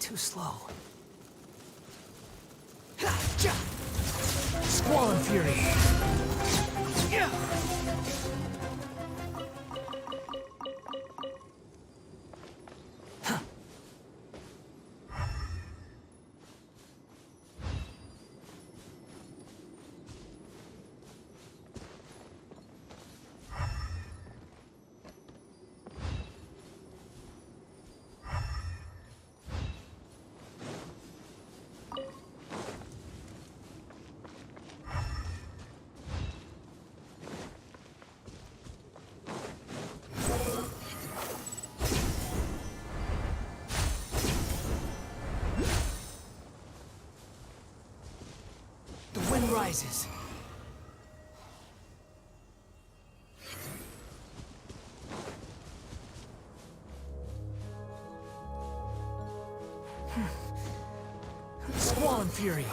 Too slow. Squall and Fury. The wind rises. Squall and Fury.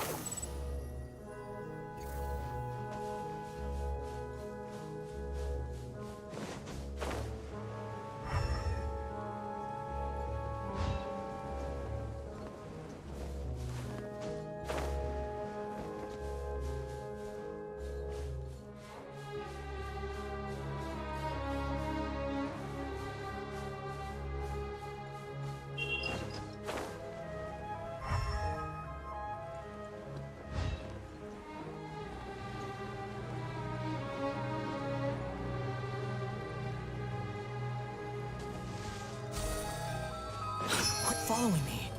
Quit following me.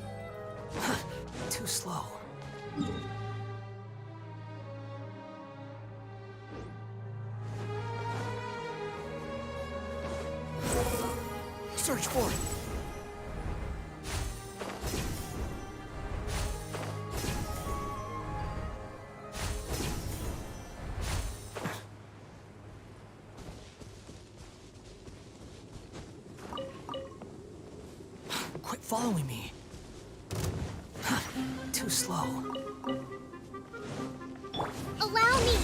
Too slow. Search for it. Quit following me. Too slow.
Allow me!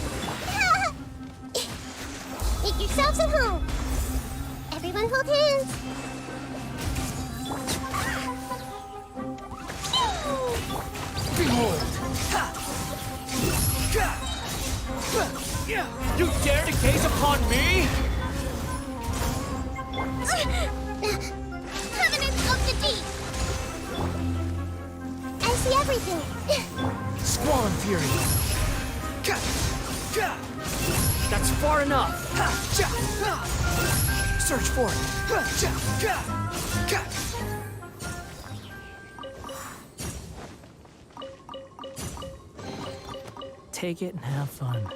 Make yourselves at home! Everyone hold hands!
Behold! You dare to gaze upon me?
Covenants of the deep! I see everything!
Squall and Fury. That's far enough. Search for it. Take it and have fun.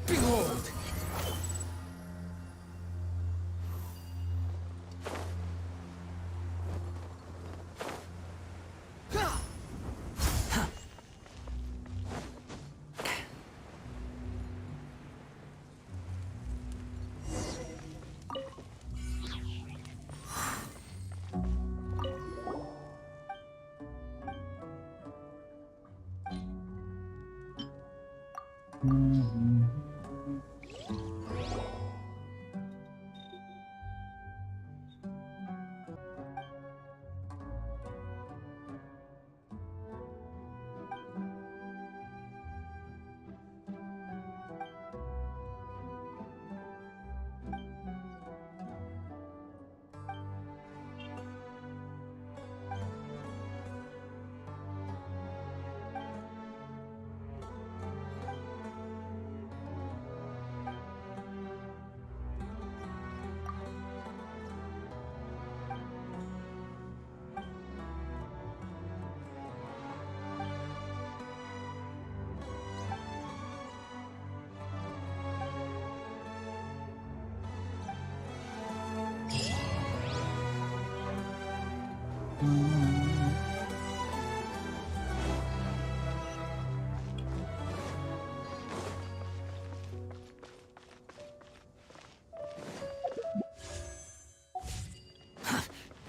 Behold!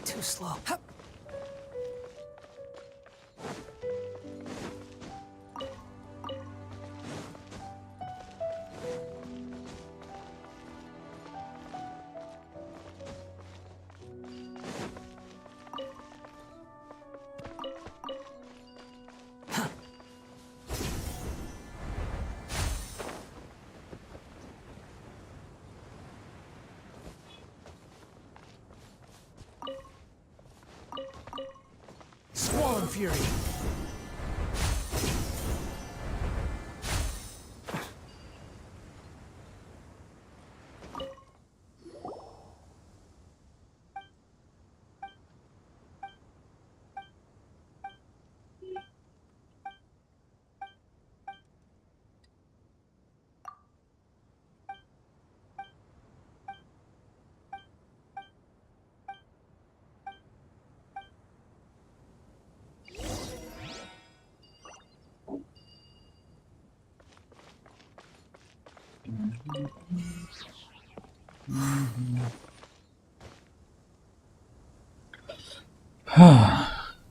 Too slow. Squall Fury.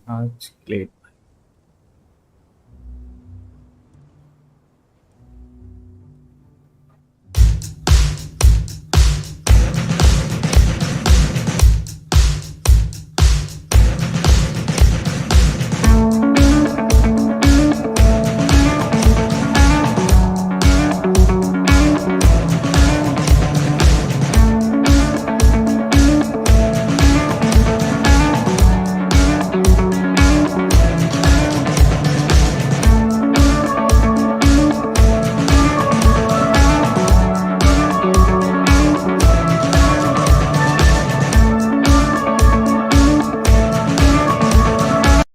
आज late